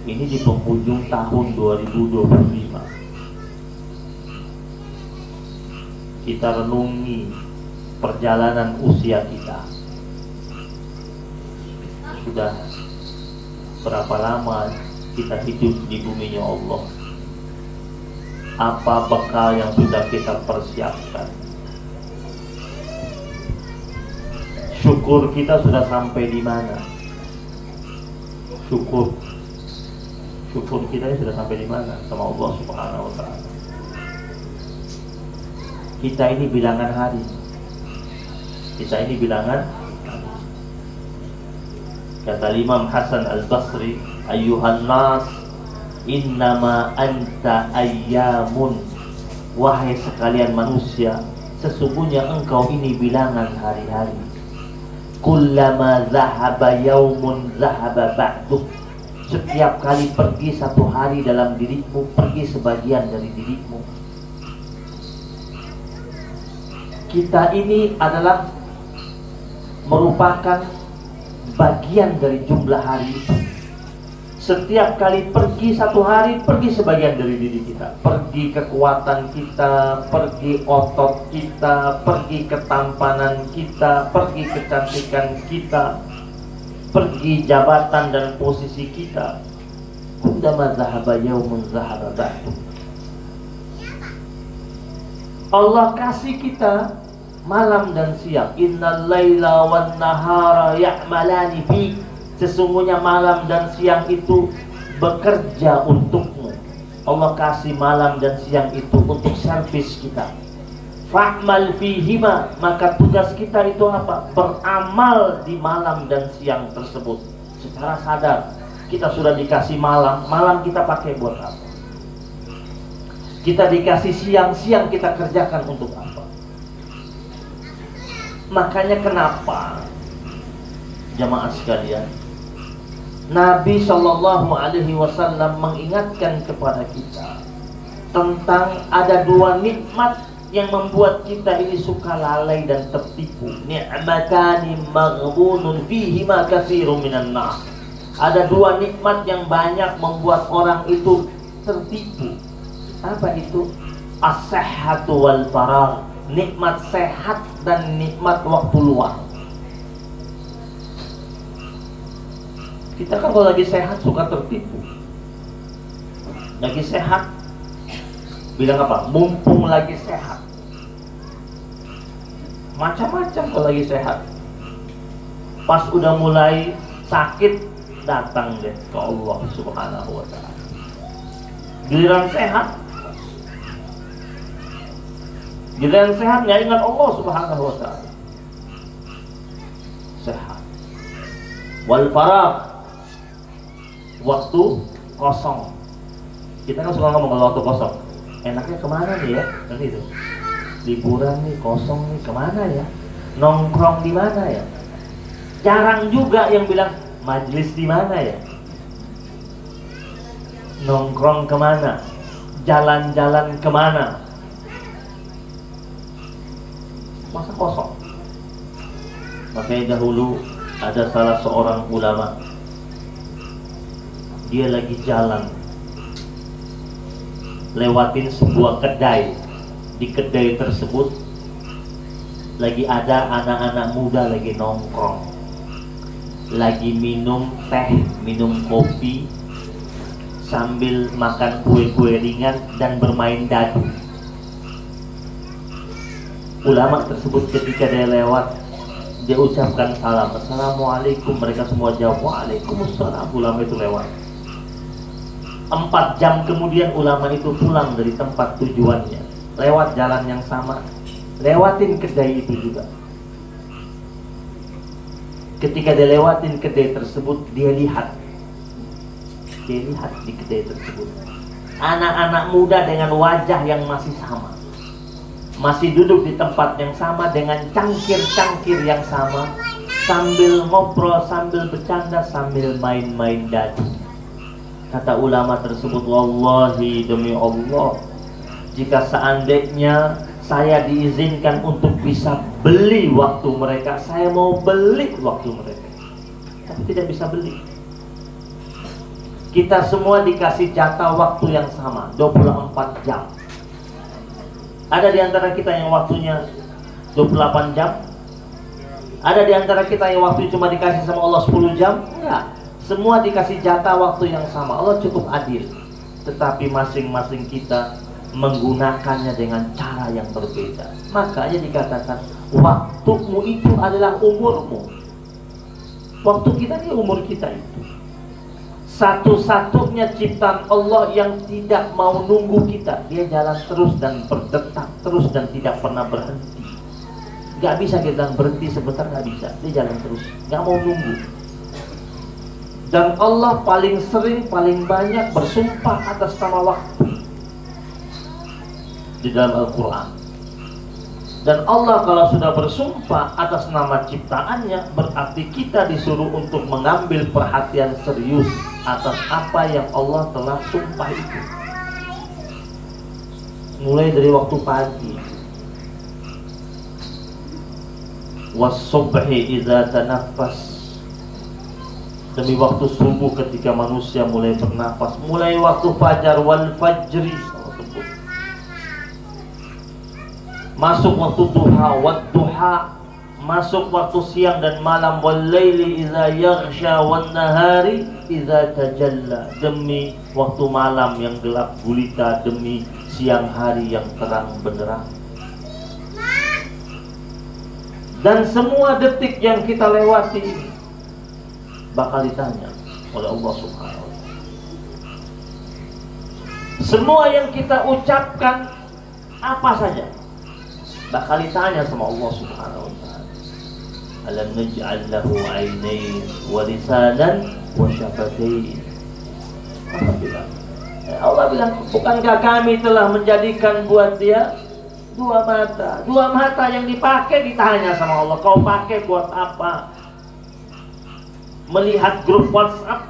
Ini di penghujung tahun 2025. Kita renungi perjalanan usia kita. Sudah berapa lama kita hidup di buminya Allah? Apa bekal yang sudah kita persiapkan? Syukur kita sudah sampai di mana? Syukur kita sudah sampai di mana sama Allah Subhanahu wa ta'ala? Kita ini bilangan hari. Kita ini bilangan. Kata Imam Hasan Al-Basri, ayyuhan nas, innama anta ayyamun. Wahai sekalian manusia, sesungguhnya engkau ini bilangan hari-hari. Kullama zahaba yaumun zahaba ba'duk. Setiap kali pergi satu hari dalam dirimu, pergi sebagian dari dirimu. Kita ini adalah merupakan bagian dari jumlah hari itu. Setiap kali pergi satu hari, pergi sebagian dari diri kita. Pergi kekuatan kita, pergi otot kita, pergi ketampanan kita, pergi kecantikan kita, pergi jabatan dan posisi kita. Kullama zahaba yaumun zahaba ba'du. Allah kasih kita malam dan siang. Innal laila wan nahara ya'malani fi. Sesungguhnya malam dan siang itu bekerja untukmu. Allah kasih malam dan siang itu untuk servis kita. Fa'mal fihima, maka tugas kita itu apa? Beramal di malam dan siang tersebut. Secara sadar, kita sudah dikasih malam, malam kita pakai buat apa? Kita dikasih siang, siang kita kerjakan untuk apa? Makanya kenapa jamaah sekalian, Nabi Shallallahu Alaihi Wasallam mengingatkan kepada kita tentang ada dua nikmat yang membuat kita ini suka lalai dan tertipu. Ni'matani maghbunun fihima katsirun minan nas. Ada dua nikmat yang banyak membuat orang itu tertipu. Apa itu? As-sihhatu wal faragh. Nikmat sehat dan nikmat waktu luang. Kita kan kalau lagi sehat suka tertipu. Lagi sehat, bilang apa? Mumpung lagi sehat. Macam-macam kalau lagi sehat. Pas udah mulai sakit, datang deh ke Allah Subhanahu wa ta'ala. Giliran sehat, nggak ingat Allah Subhanahu wa ta'ala. Sehat. Wal faragh, waktu kosong. Kita kan suka ngomong kalau waktu kosong, enaknya kemana nih ya? Kan itu. Liburan nih, kosong nih, kemana ya? Nongkrong di mana ya? Jarang juga yang bilang majlis di mana ya? Nongkrong kemana? Jalan-jalan kemana? Masa kosong? Makanya dahulu ada salah seorang ulama, dia lagi jalan lewatin sebuah kedai. Di kedai tersebut lagi ada anak-anak muda lagi nongkrong, lagi minum teh, minum kopi, sambil makan kue-kue ringan dan bermain dadu. Ulama tersebut ketika dia lewat, dia ucapkan salam, assalamualaikum. Mereka semua jawab waalaikumsalam. Ulama itu lewat. 4 jam kemudian ulama itu pulang dari tempat tujuannya, lewat jalan yang sama, lewatin kedai itu juga. Ketika dia lewatin kedai tersebut, dia lihat di kedai tersebut anak-anak muda dengan wajah yang masih sama, masih duduk di tempat yang sama dengan cangkir-cangkir yang sama, sambil ngobrol, sambil bercanda, sambil main-main dadu. Kata ulama tersebut, wallahi demi Allah, jika seandainya saya diizinkan untuk bisa beli waktu mereka, saya mau beli waktu mereka. Tapi tidak bisa beli. Kita semua dikasih jatah waktu yang sama, 24 jam. Ada di antara kita yang waktunya 28 jam? Ada di antara kita yang waktu cuma dikasih sama Allah 10 jam? Enggak. Semua dikasih jatah waktu yang sama. Allah cukup adil. Tetapi masing-masing kita menggunakannya dengan cara yang berbeda. Makanya dikatakan waktumu itu adalah umurmu. Waktu kita ini umur kita itu. Satu-satunya ciptaan Allah yang tidak mau nunggu kita. Dia jalan terus dan berdetak terus dan tidak pernah berhenti. Gak bisa kita berhenti sebentar, gak bisa. Dia jalan terus, gak mau nunggu. Dan Allah paling sering, paling banyak bersumpah atas nama waktu di dalam Al-Quran. Dan Allah kalau sudah bersumpah atas nama ciptaannya, berarti kita disuruh untuk mengambil perhatian serius atas apa yang Allah telah sumpah itu. Mulai dari waktu pagi, was-subhi idza tanaffas, demi waktu subuh ketika manusia mulai bernafas, mulai waktu fajar, wal fajri, masuk waktu duha, wad duha, masuk waktu siang dan malam, wal laili idza yaghsha, wan nahari idza tajalla, demi waktu malam yang gelap gulita, demi siang hari yang terang benderang. Dan semua detik yang kita lewati ini bakal ditanya oleh Allah Subhanahu wa ta'ala. Semua yang kita ucapkan apa saja bakal ditanya sama Allah Subhanahu wa ta'ala. Alam naj'al lahu 'ainayn wa lisanan wa syafatayn. Allah bilang, bukankah kami telah menjadikan buat dia dua mata? Dua mata yang dipakai ditanya sama Allah, kau pakai buat apa? Melihat grup WhatsApp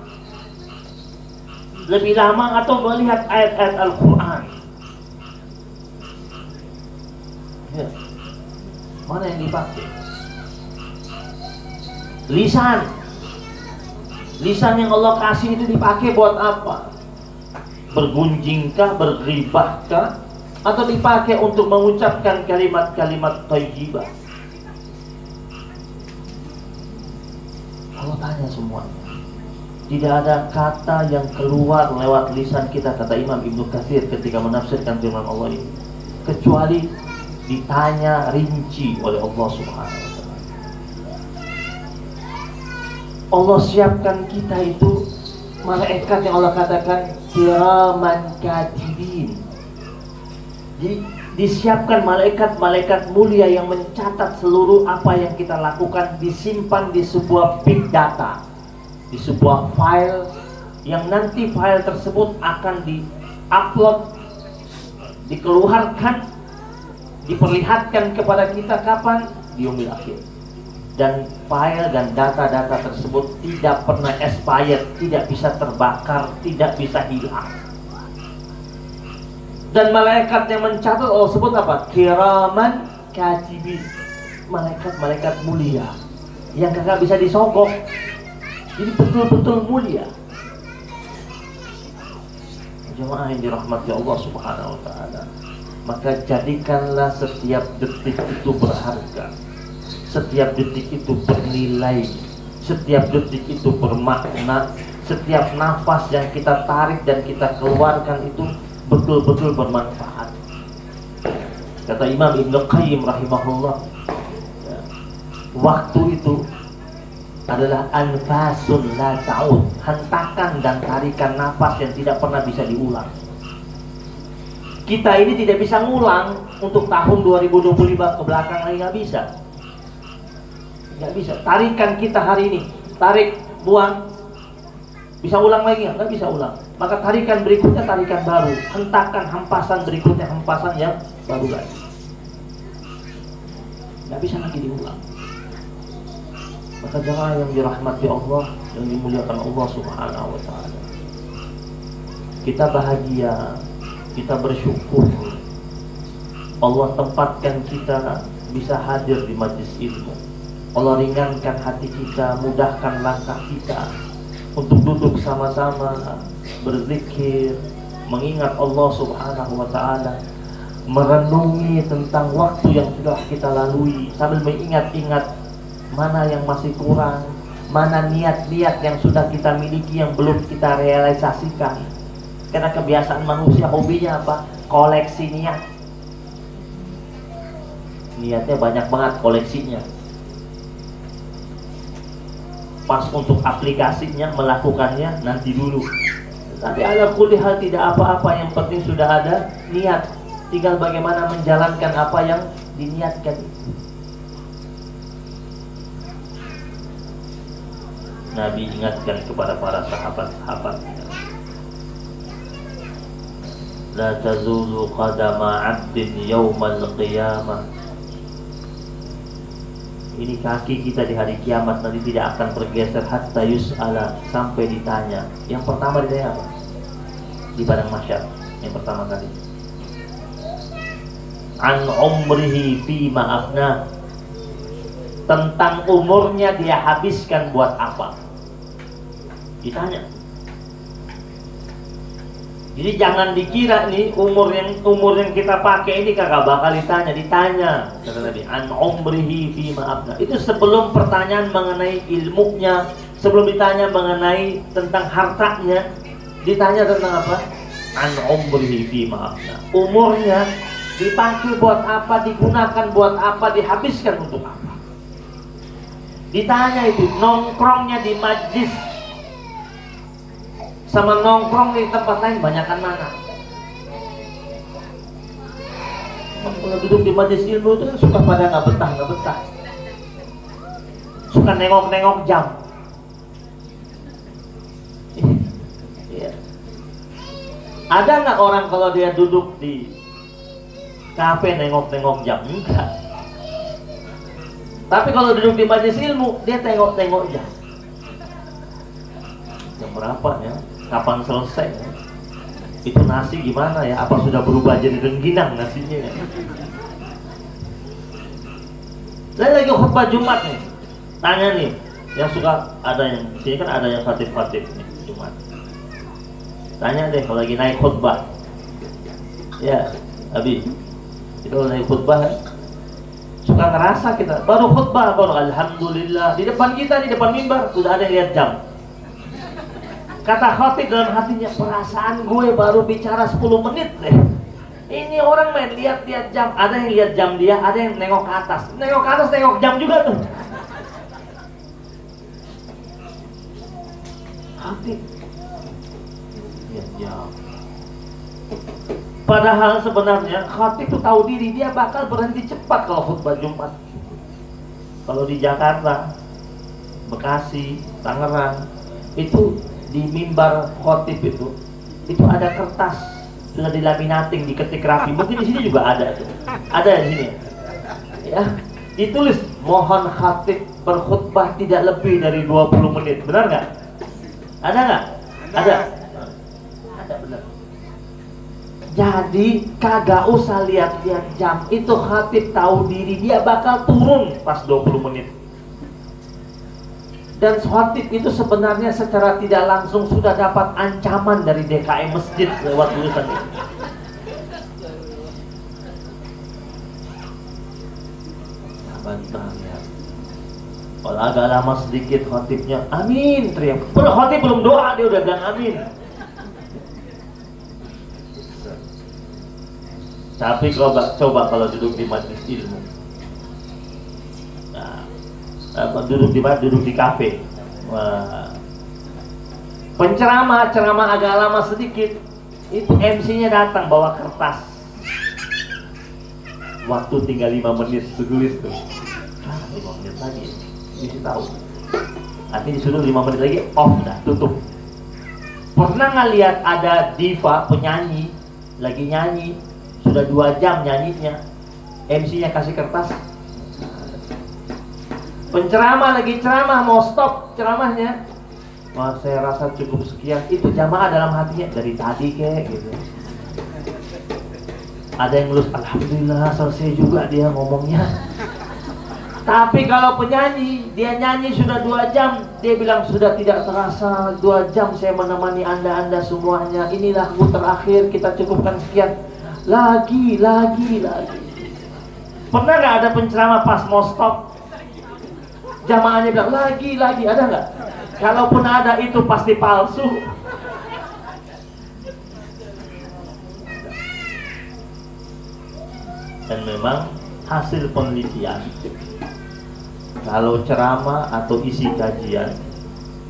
lebih lama atau melihat ayat-ayat Al-Quran? Ya. Mana yang dipakai? Lisan yang Allah kasih itu dipakai buat apa? Bergunjingkah, berghibahkah, atau dipakai untuk mengucapkan kalimat-kalimat thayyibah? Allah tanya semuanya. Tidak ada kata yang keluar lewat lisan kita, kata Imam Ibnu Katsir ketika menafsirkan firman Allah ini, kecuali ditanya rinci oleh Allah Subhanahu wa ta'ala. Allah siapkan kita itu malaikat yang Allah katakan kiraman katibin. Disiapkan malaikat-malaikat mulia yang mencatat seluruh apa yang kita lakukan, disimpan di sebuah big data, di sebuah file yang nanti file tersebut akan di-upload, dikeluarkan, diperlihatkan kepada kita kapan? Di yaumil akhir. Dan file dan data-data tersebut tidak pernah expired, tidak bisa terbakar, tidak bisa hilang. Dan malaikat yang mencatat Allah sebut apa? Kiraman katibin. Malaikat-malaikat mulia yang kagak bisa disogok. Jadi betul-betul mulia. Jemaah yang dirahmati Allah Subhanahu wa ta'ala, maka jadikanlah setiap detik itu berharga, setiap detik itu bernilai, setiap detik itu bermakna, setiap nafas yang kita tarik dan kita keluarkan itu betul-betul bermanfaat. Kata Imam Ibnu Qayyim rahimahullah, ya, waktu itu adalah anfasun la ta'ud, hentakan dan tarikan nafas yang tidak pernah bisa diulang. Kita ini tidak bisa ngulang untuk tahun 2025 ke belakang lagi, nggak bisa. Nggak bisa. Tarikan kita hari ini, tarik, buang, bisa ulang lagi nggak? Nggak bisa ulang. Maka tarikan berikutnya tarikan baru, hentakan hempasan berikutnya hempasan yang baru lagi. Nggak bisa lagi diulang. Maka jemaah yang dirahmati Allah, yang dimuliakan Allah Subhanahu wa ta'ala, kita bahagia, kita bersyukur Allah tempatkan kita bisa hadir di majlis ilmu. Allah ringankan hati kita, mudahkan langkah kita untuk duduk sama-sama berzikir, mengingat Allah Subhanahu wa ta'ala, merenungi tentang waktu yang sudah kita lalui, sambil mengingat-ingat mana yang masih kurang, mana niat-niat yang sudah kita miliki yang belum kita realisasikan. Karena kebiasaan manusia hobinya apa? Koleksi niat. Niatnya banyak banget, koleksinya. Pas untuk aplikasinya, melakukannya nanti dulu. Tapi ala kulli hal tidak apa-apa, yang penting sudah ada niat. Tinggal bagaimana menjalankan apa yang diniatkan itu. Nabi ingatkan kepada para sahabat-sahabatnya, la tazulu qadama 'abdin yawmal qiyamah Ini kaki kita di hari kiamat nanti tidak akan bergeser hatta yus'ala, sampai ditanya. Yang pertama ditanya apa? Di padang mahsyar. Yang pertama kali. An umrihi fima afna. Tentang umurnya dia habiskan buat apa? Ditanya. Jadi jangan dikira nih umur yang kita pakai ini kagak bakal ditanya, kata Nabi. An umrihi fi ma'afna. Itu sebelum pertanyaan mengenai ilmunya, sebelum ditanya mengenai tentang hartanya, ditanya tentang apa? An umrihi fi ma'afna. Umurnya dipakai buat apa, digunakan buat apa, dihabiskan untuk apa? Ditanya itu, nongkrongnya di majlis sama nongkrong di tempat lain banyakan mana? Kalau duduk di majelis ilmu itu suka pada nggak betah, suka nengok jam. Iya. Ada nggak orang kalau dia duduk di kafe nengok jam? Enggak. Tapi kalau duduk di majelis ilmu dia tengok jam. Jam berapa ya? Kapan selesai ya? Itu nasi gimana ya? Apa sudah berubah jadi rengginang nasinya ya? Saya lagi khutbah Jumat nih. Tanya nih, yang suka ada yang sini kan ada yang khatib nih Jumat. Tanya deh kalau lagi naik khutbah. Ya, Abi. Itu naik khutbah kan? Suka ngerasa kita baru khutbah, baru alhamdulillah di depan kita, di depan mimbar sudah ada yang lihat jam. Kata khatib dalam hatinya, perasaan gue baru bicara 10 menit deh. Ini orang main lihat jam. Ada yang lihat jam dia, ada yang nengok ke atas. Nengok ke atas, nengok jam juga tuh. Khatib lihat jam. Padahal sebenarnya khatib itu tahu diri, dia bakal berhenti cepat kalau khutbah Jumat. Kalau di Jakarta, Bekasi, Tangerang, itu di mimbar khotib itu ada kertas sudah dilaminating, diketik rapi. Mungkin di sini juga ada tuh. Ada di sini. Ya, ditulis mohon khatib berkhutbah tidak lebih dari 20 menit. Benar nggak? Ada nggak? Ada. Ada benar. Jadi kagak usah lihat jam. Itu khatib tahu diri, dia bakal turun pas 20 menit. Dan khatib itu sebenarnya secara tidak langsung sudah dapat ancaman dari DKM masjid lewat tulisan itu. Bantang ya. Kalau agak lama sedikit khatibnya amin teriak. Khatib belum doa dia udah bilang amin. Tapi coba kalau duduk di majelis ilmu. Duduk di kafe. Penceramah agak lama sedikit, itu MC-nya datang bawa kertas. Waktu tinggal 5 menit tulis tuh. 5 menit lagi, mesti tahu. Nanti disuruh 5 menit lagi off dah, tutup. Pernah nggak lihat ada diva penyanyi lagi nyanyi sudah 2 jam nyanyinya, MC-nya kasih kertas. Penceramah lagi ceramah mau stop ceramahnya, wah saya rasa cukup sekian. Itu jamaah dalam hatinya dari tadi kek gitu. Ada yang lulus alhamdulillah selesai juga dia ngomongnya. Tapi kalau penyanyi dia nyanyi sudah 2 jam, dia bilang sudah tidak terasa 2 jam saya menemani anda semuanya. Inilah lagu terakhir, kita cukupkan sekian. Lagi. Pernah nggak ada penceramah pas mau stop jamaahnya bilang lagi, ada nggak? Kalaupun ada itu pasti palsu. Dan memang hasil penelitian, kalau ceramah atau isi kajian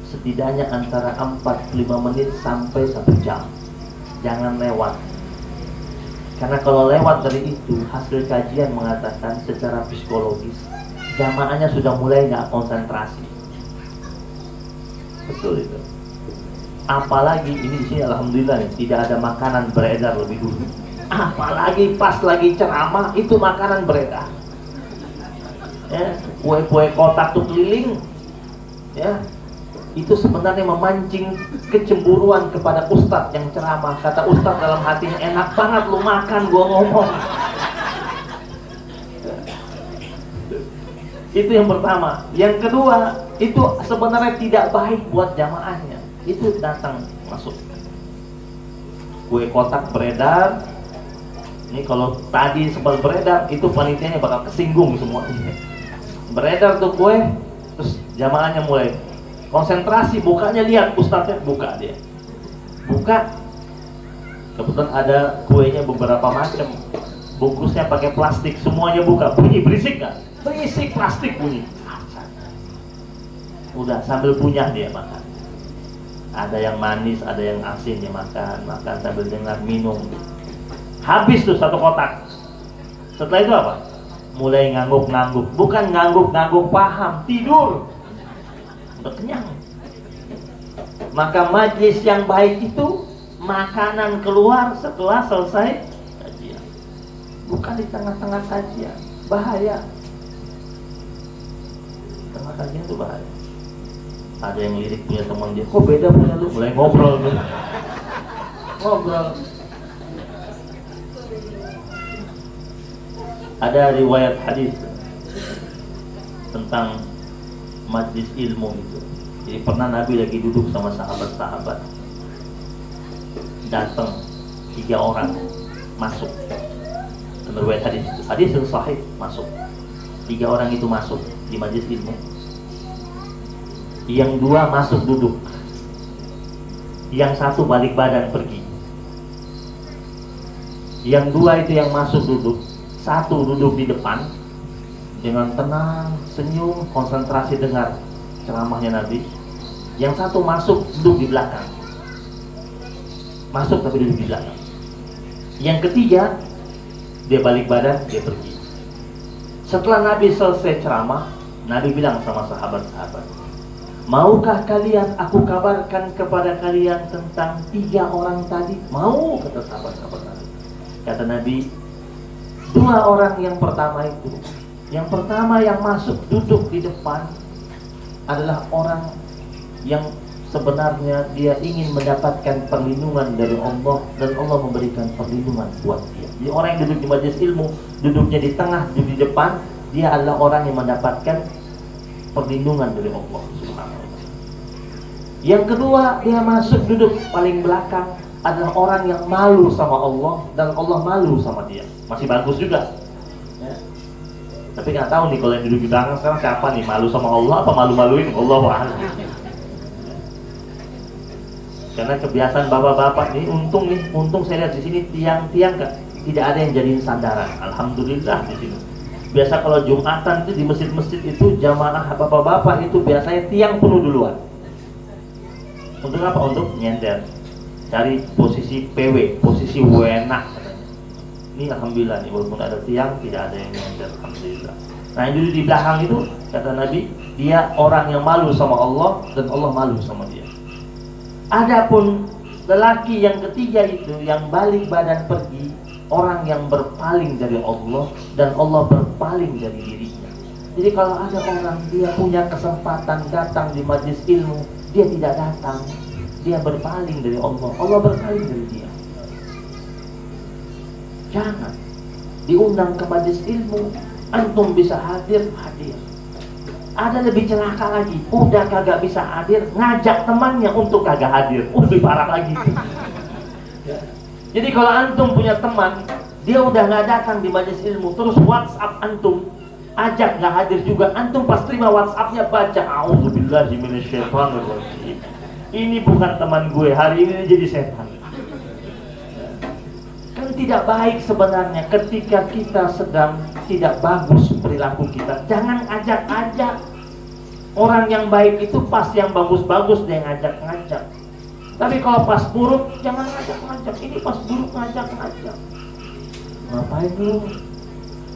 setidaknya antara 45 menit sampai 1 jam. Jangan lewat. Karena kalau lewat dari itu, hasil kajian mengatakan secara psikologis jamaahnya sudah mulai nggak konsentrasi. Betul itu. Apalagi ini di sini alhamdulillah nih, tidak ada makanan beredar lebih dulu. Apalagi pas lagi ceramah itu makanan beredar. Ya, kue-kue kotak tuh keliling, ya, itu sebenarnya memancing kecemburuan kepada ustadz yang ceramah. Kata ustadz dalam hatinya, enak banget lu makan, gua ngomong. Itu yang pertama. Yang kedua, itu sebenarnya tidak baik buat jamaahnya. Itu datang masuk kue kotak beredar. Ini kalau tadi sempat beredar, itu panitianya bakal kesinggung semuanya. Beredar tuh kue, terus jamaahnya mulai konsentrasi, bukanya lihat ustadznya buka dia. Buka, kebetulan ada kuenya beberapa macam, bungkusnya pakai plastik, semuanya buka. Bunyi berisik nggak? Berisik, plastik bunyi. Udah sambil punya dia makan. Ada yang manis, ada yang asin dia makan sambil dengar minum. Habis tuh satu kotak. Setelah itu apa? Mulai ngangguk-ngangguk. Bukan ngangguk-ngangguk paham, tidur. Udah kenyang. Maka majlis yang baik itu makanan keluar setelah selesai kajian. Bukan di tengah-tengah kajian. Bahaya. Tengah kajian itu bahaya. Ada yang lirik punya teman dia, kok beda punya lu? Mulai ngobrol tuh. Ngobrol. Ada riwayat hadis tentang majlis ilmu itu. Jadi pernah Nabi lagi duduk sama sahabat-sahabat, datang 3 orang masuk. Riwayat hadis yang sahih, masuk 3 orang itu masuk di majlis ilmu. Yang 2 masuk duduk, yang 1 balik badan pergi. Yang 2 itu yang masuk duduk, 1 duduk di depan dengan tenang, senyum, konsentrasi dengar ceramahnya Nabi. Yang 1 masuk duduk di belakang, masuk tapi duduk di belakang. Yang ketiga dia balik badan, dia pergi. Setelah Nabi selesai ceramah, Nabi bilang sama sahabat-sahabat, maukah kalian aku kabarkan kepada kalian tentang 3 orang tadi? Mau, kata sahabat-sahabat Nabi. Kata Nabi, 2 orang yang pertama itu, yang pertama yang masuk duduk di depan adalah orang yang sebenarnya dia ingin mendapatkan perlindungan dari Allah, dan Allah memberikan perlindungan buat dia. Jadi orang yang duduk di majelis ilmu, duduknya di tengah, duduk di depan, dia adalah orang yang mendapatkan perlindungan dari Allah Subhanahu wa Ta'ala. Yang kedua, dia masuk duduk paling belakang, adalah orang yang malu sama Allah dan Allah malu sama dia. Masih bagus juga, ya. Tapi nggak tahu nih kalau yang duduk di belakang sekarang siapa nih, malu sama Allah apa malu-maluin Allah a'lam. Karena kebiasaan bapak-bapak nih, untung saya lihat di sini tiang-tiang tidak ada yang jadiin sandaran. Alhamdulillah di sini. Biasa kalau Jumatan itu di masjid-masjid itu jamaah bapak-bapak itu biasanya tiang penuh duluan. Untuk apa? Untuk nyender, cari posisi PW, posisi wenak. Ini alhamdulillah nih, walaupun ada tiang tidak ada yang nyender, alhamdulillah. Nah yang duduk di belakang itu kata Nabi, dia orang yang malu sama Allah dan Allah malu sama dia. Adapun lelaki yang ketiga itu yang balik badan pergi, orang yang berpaling dari Allah dan Allah berpaling dari dirinya. Jadi kalau ada orang dia punya kesempatan datang di majlis ilmu, dia tidak datang, dia berpaling dari Allah, Allah berpaling dari dia. Jangan diundang ke majlis ilmu, antum bisa hadir. Ada lebih celaka lagi, udah kagak bisa hadir, ngajak temannya untuk kagak hadir, lebih parah lagi. Jadi kalau antum punya teman, dia udah nggak datang di majelis ilmu, terus WhatsApp antum, ajak nggak hadir juga, antum pas terima WhatsAppnya baca, A'udzubillahi minasyaitonirrajim. Ini bukan teman gue, hari ini jadi setan. Kan tidak baik sebenarnya ketika kita sedang tidak bagus perilaku kita. Jangan ajak-ajak. Orang yang baik itu pas yang bagus-bagus dia ngajak-ngajak. Tapi kalau pas buruk jangan ngajak-ngajak. Ini pas buruk ngajak-ngajak. Ngapain lu?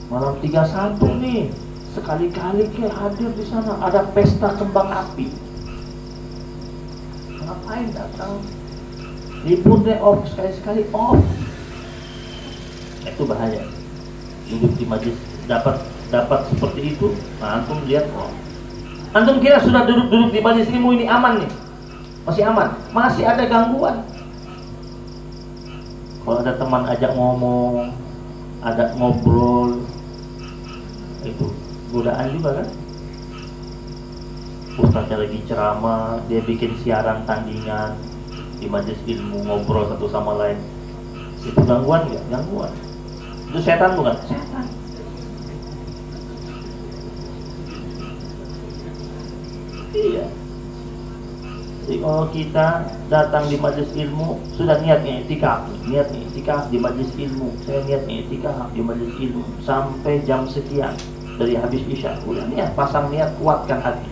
Malam 31 nih. Sekali-kali ke hadir di sana, ada pesta kembang api. Ngapain datang? Libur deh, off sekali-sekali off. Itu bahaya. Duduk di majlis dapat dapat seperti itu. Nah, antum lihat, oh, antum kira sudah duduk-duduk di majelis ilmu ini aman nih? Masih aman? Masih ada gangguan. Kalau ada teman ajak ngomong, ada ngobrol, itu godaan juga kan? Ustaznya lagi ceramah, dia bikin siaran tandingan di majelis ilmu, ngobrol satu sama lain. Itu gangguan nggak? Gangguan. Itu setan bukan? Setan. Iya. Jadi kalau kita datang di majelis ilmu, sudah niatnya i'tikaf di majelis ilmu. Saya niatnya i'tikaf di majelis ilmu sampai jam sekian dari habis isya. Udah niat, pasang niat, kuatkan hati.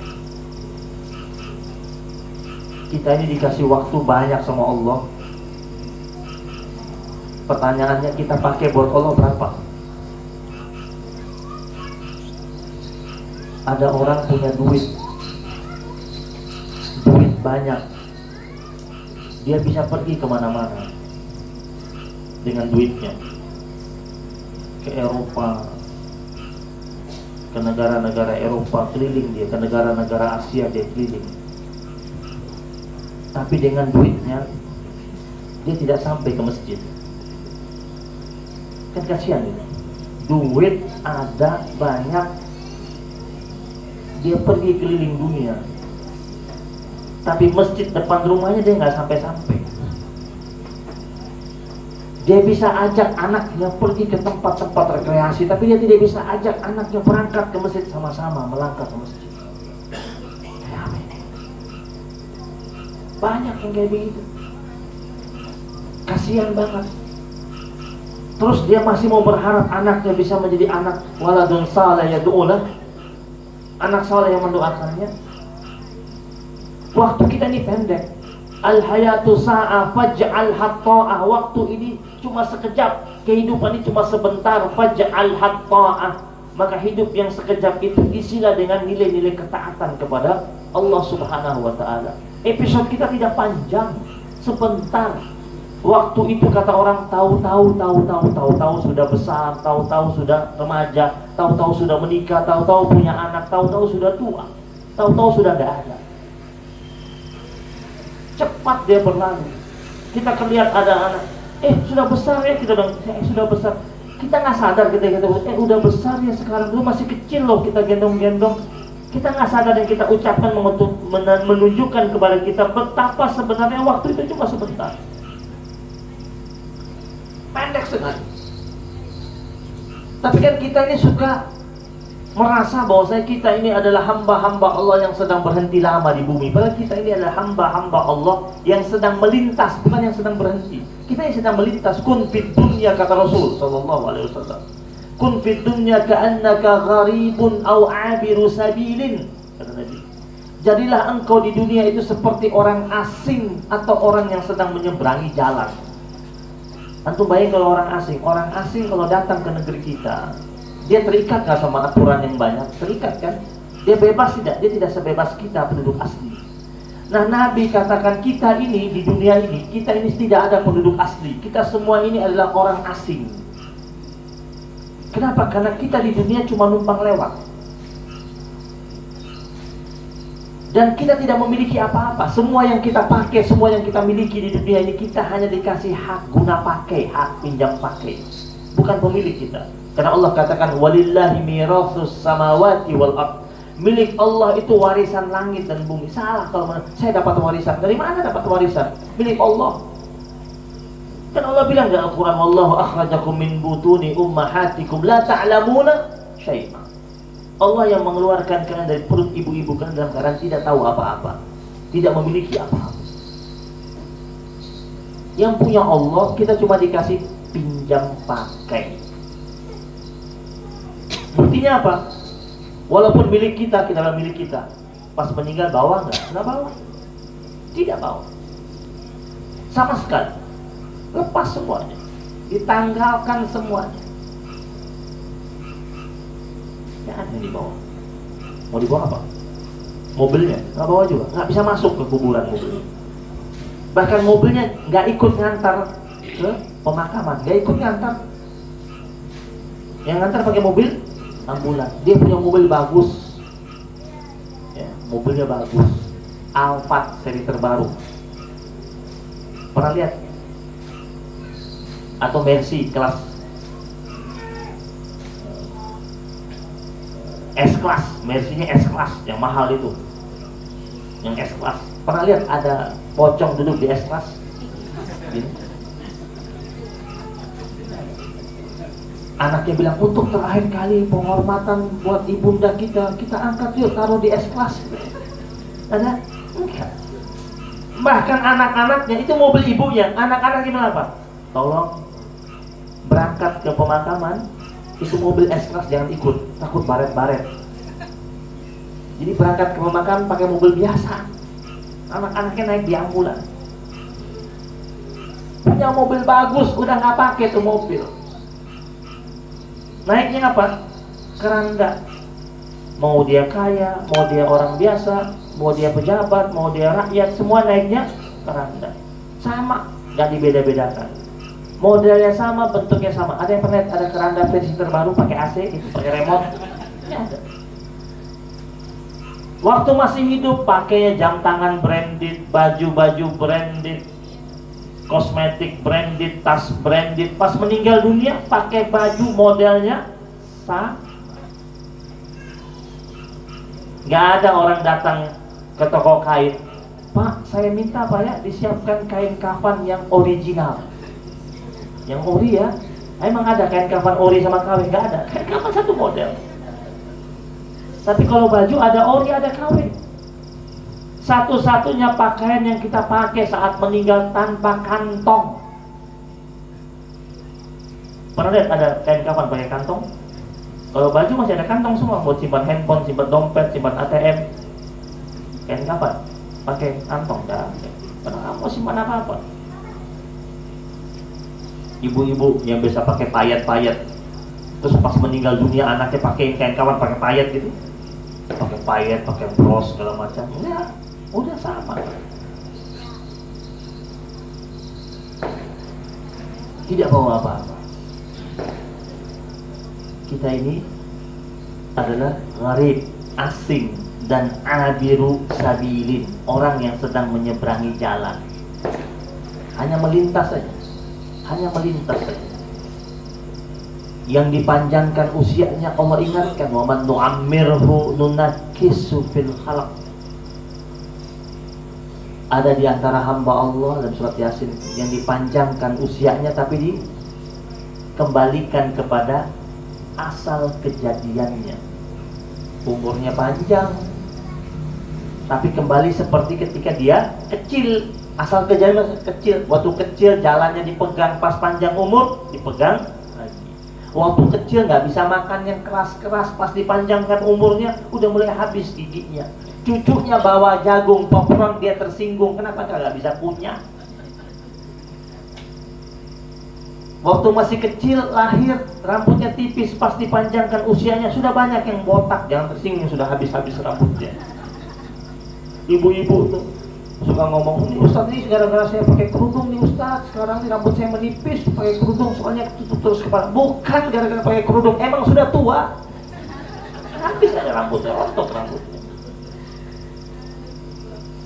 Kita ini dikasih waktu banyak sama Allah. Pertanyaannya, kita pakai buat Allah berapa? Ada orang punya duit banyak, dia bisa pergi kemana-mana dengan duitnya, ke Eropa, ke negara-negara Eropa, keliling dia, ke negara-negara Asia dia keliling. Tapi dengan duitnya dia tidak sampai ke masjid. Kan kasihan ini. Duit ada banyak, dia pergi keliling dunia, tapi masjid depan rumahnya dia nggak sampai-sampai. Dia bisa ajak anaknya pergi ke tempat-tempat rekreasi, tapi dia tidak bisa ajak anaknya berangkat ke masjid sama-sama, melangkah ke masjid. Kayak apa ini? Banyak yang kayak begitu. Kasihan banget. Terus dia masih mau berharap anaknya bisa menjadi anak waladun saleh yad'ulah, anak saleh yang mendoakannya. Waktu kita ini pendek. Al-hayatu sa'a faj'al hatta'ah. Waktu ini cuma sekejap. Kehidupan ini cuma sebentar. Faj'al hatta'ah. Maka hidup yang sekejap itu isilah dengan nilai-nilai ketaatan kepada Allah Subhanahu wa ta'ala. Episode kita tidak panjang, sebentar. Waktu itu kata orang tahu-tahu sudah besar, tahu-tahu sudah remaja, tahu-tahu sudah menikah, tahu-tahu punya anak, tahu-tahu sudah tua, tahu-tahu sudah tidak ada. Cepat dia berlalu. Kita lihat ada anak, sudah besar ya, kita bilang, sudah besar. Kita nggak sadar kita udah besar ya sekarang, dulu masih kecil loh kita gendong-gendong. Kita nggak sadar dan kita ucapkan menunjukkan kepada kita betapa sebenarnya waktu itu cuma sebentar. Pendek sekali. Tapi kan kita ini suka merasa bahwa kita ini adalah hamba-hamba Allah yang sedang berhenti lama di bumi. Padahal kita ini adalah hamba-hamba Allah yang sedang melintas, bukan yang sedang berhenti. Kita yang sedang melintas. Kun fid dunya, kata Rasul sallallahu alaihi wasallam. Kun fid dunya ka'annaka gharibun aw 'abiru sabilin, kata Nabi. Jadilah engkau di dunia itu seperti orang asing atau orang yang sedang menyeberangi jalan. Antum bayang kalau orang asing kalau datang ke negeri kita, dia terikat nggak sama aturan yang banyak? Terikat kan? Dia bebas tidak? Dia tidak sebebas kita penduduk asli. Nah, Nabi katakan kita ini di dunia ini, kita ini tidak ada penduduk asli. Kita semua ini adalah orang asing. Kenapa? Karena kita di dunia cuma numpang lewat. Dan kita tidak memiliki apa-apa. Semua yang kita pakai, semua yang kita miliki di dunia ini, kita hanya dikasih hak guna pakai, hak pinjam pakai. Bukan pemilik kita. Karena Allah katakan walillahi mirasus samawati wal ard. Milik Allah itu warisan langit dan bumi. Salah kalau saya dapat warisan. Dari mana dapat warisan? Milik Allah. Kan Allah bilang dalam Al-Quran, wallahu akhrajakum min butuni ummahatikum la ta'lamuna syai'an. Allah yang mengeluarkan kalian dari perut ibu-ibu kalian dalam keadaan tidak tahu apa-apa, tidak memiliki apa-apa. Yang punya Allah kita cuma dikasih pinjam pakai. Buktinya apa? Walaupun milik kita adalah milik kita, pas meninggal bawa nggak? Nggak bawa, tidak bawa, sama sekali. Lepas semuanya, ditanggalkan semuanya. Yang dibawa. Mau dibawa apa? Mobilnya nggak bawa juga, nggak bisa masuk ke kuburan mobilnya. Bahkan mobilnya nggak ikut ngantar ke pemakaman, nggak ikut ngantar. Yang ngantar pakai mobil ambulan. Dia punya mobil bagus, ya, mobilnya bagus, Alphard seri terbaru. Pernah lihat? Atau Mercy kelas S-Class, Mercy-nya S-Class yang mahal itu, yang S-Class. Pernah lihat ada pocong duduk di S-Class? Gini. Anaknya bilang, untuk terakhir kali penghormatan buat ibunda kita angkat yuk, taruh di S-Class. Ada? Enggak. Bahkan anak-anaknya, itu mobil ibunya, anak-anaknya bilang apa? Tolong berangkat ke pemakaman, itu mobil S-Class jangan ikut, takut baret-baret. Jadi berangkat ke pemakaman pakai mobil biasa. Anak-anaknya naik di ambulan. Punya mobil bagus, udah nggak pakai tuh mobil. Naiknya apa? Keranda. Mau dia kaya, mau dia orang biasa, mau dia pejabat, mau dia rakyat, semua naiknya keranda. Sama, nggak dibeda-bedakan. Modelnya sama, bentuknya sama. Ada yang pernah lihat ada keranda versi terbaru pakai AC, itu pakai remote? Ini ada. Waktu masih hidup pakainya jam tangan branded, baju-baju branded, kosmetik branded, tas branded. Pas meninggal dunia pakai baju modelnya sama. Gak ada orang datang ke toko kain, Pak, saya minta Pak ya disiapkan kain kafan yang original, yang ori ya. Emang ada kain kafan ori sama KW? Gak ada. Kain kafan satu model. Tapi kalau baju ada ori, ada KW. Satu-satunya pakaian yang kita pakai saat meninggal tanpa kantong. Pernah lihat ada kain kafan pakai kantong? Kalau baju masih ada kantong semua, buat simpan handphone, simpan dompet, simpan ATM. Kain kafan pakai kantong, dah. Karena mau simpan apa-apa. Ibu-ibu yang biasa pakai payet-payet, terus pas meninggal dunia anaknya pakai kain kafan pakai payet gitu, pakai payet, pakai bros segala macam. Udah sama. Tidak bawa apa-apa. Kita ini adalah gharib, asing, dan abiru sabilin, orang yang sedang menyeberangi jalan. Hanya melintas saja. Hanya melintas saja. Yang dipanjangkan usianya Allah ingatkan, wa man nu'ammirhu nunakkisu fil khalq. Ada di antara hamba Allah dalam surat Yasin yang dipanjangkan usianya tapi dikembalikan kepada asal kejadiannya. Umurnya panjang tapi kembali seperti ketika dia kecil. Asal kejadiannya kecil. Waktu kecil jalannya dipegang, pas panjang umur dipegang lagi. Waktu kecil nggak bisa makan yang keras-keras, pas dipanjangkan umurnya udah mulai habis giginya. Cucunya bawa jagung, popcorn, dia tersinggung. Kenapa nggak bisa punya? Waktu masih kecil, lahir, rambutnya tipis, pas dipanjangkan usianya sudah banyak yang botak. Jangan tersinggung, sudah habis-habis rambutnya. Ibu-ibu tuh suka ngomong, ini Ustadz ini gara-gara saya pakai kerudung nih Ustadz, sekarang nih rambut saya menipis pakai kerudung, soalnya tutup terus kepala. Bukan gara-gara pakai kerudung, emang sudah tua. Habis ada rambutnya, rontok rambutnya.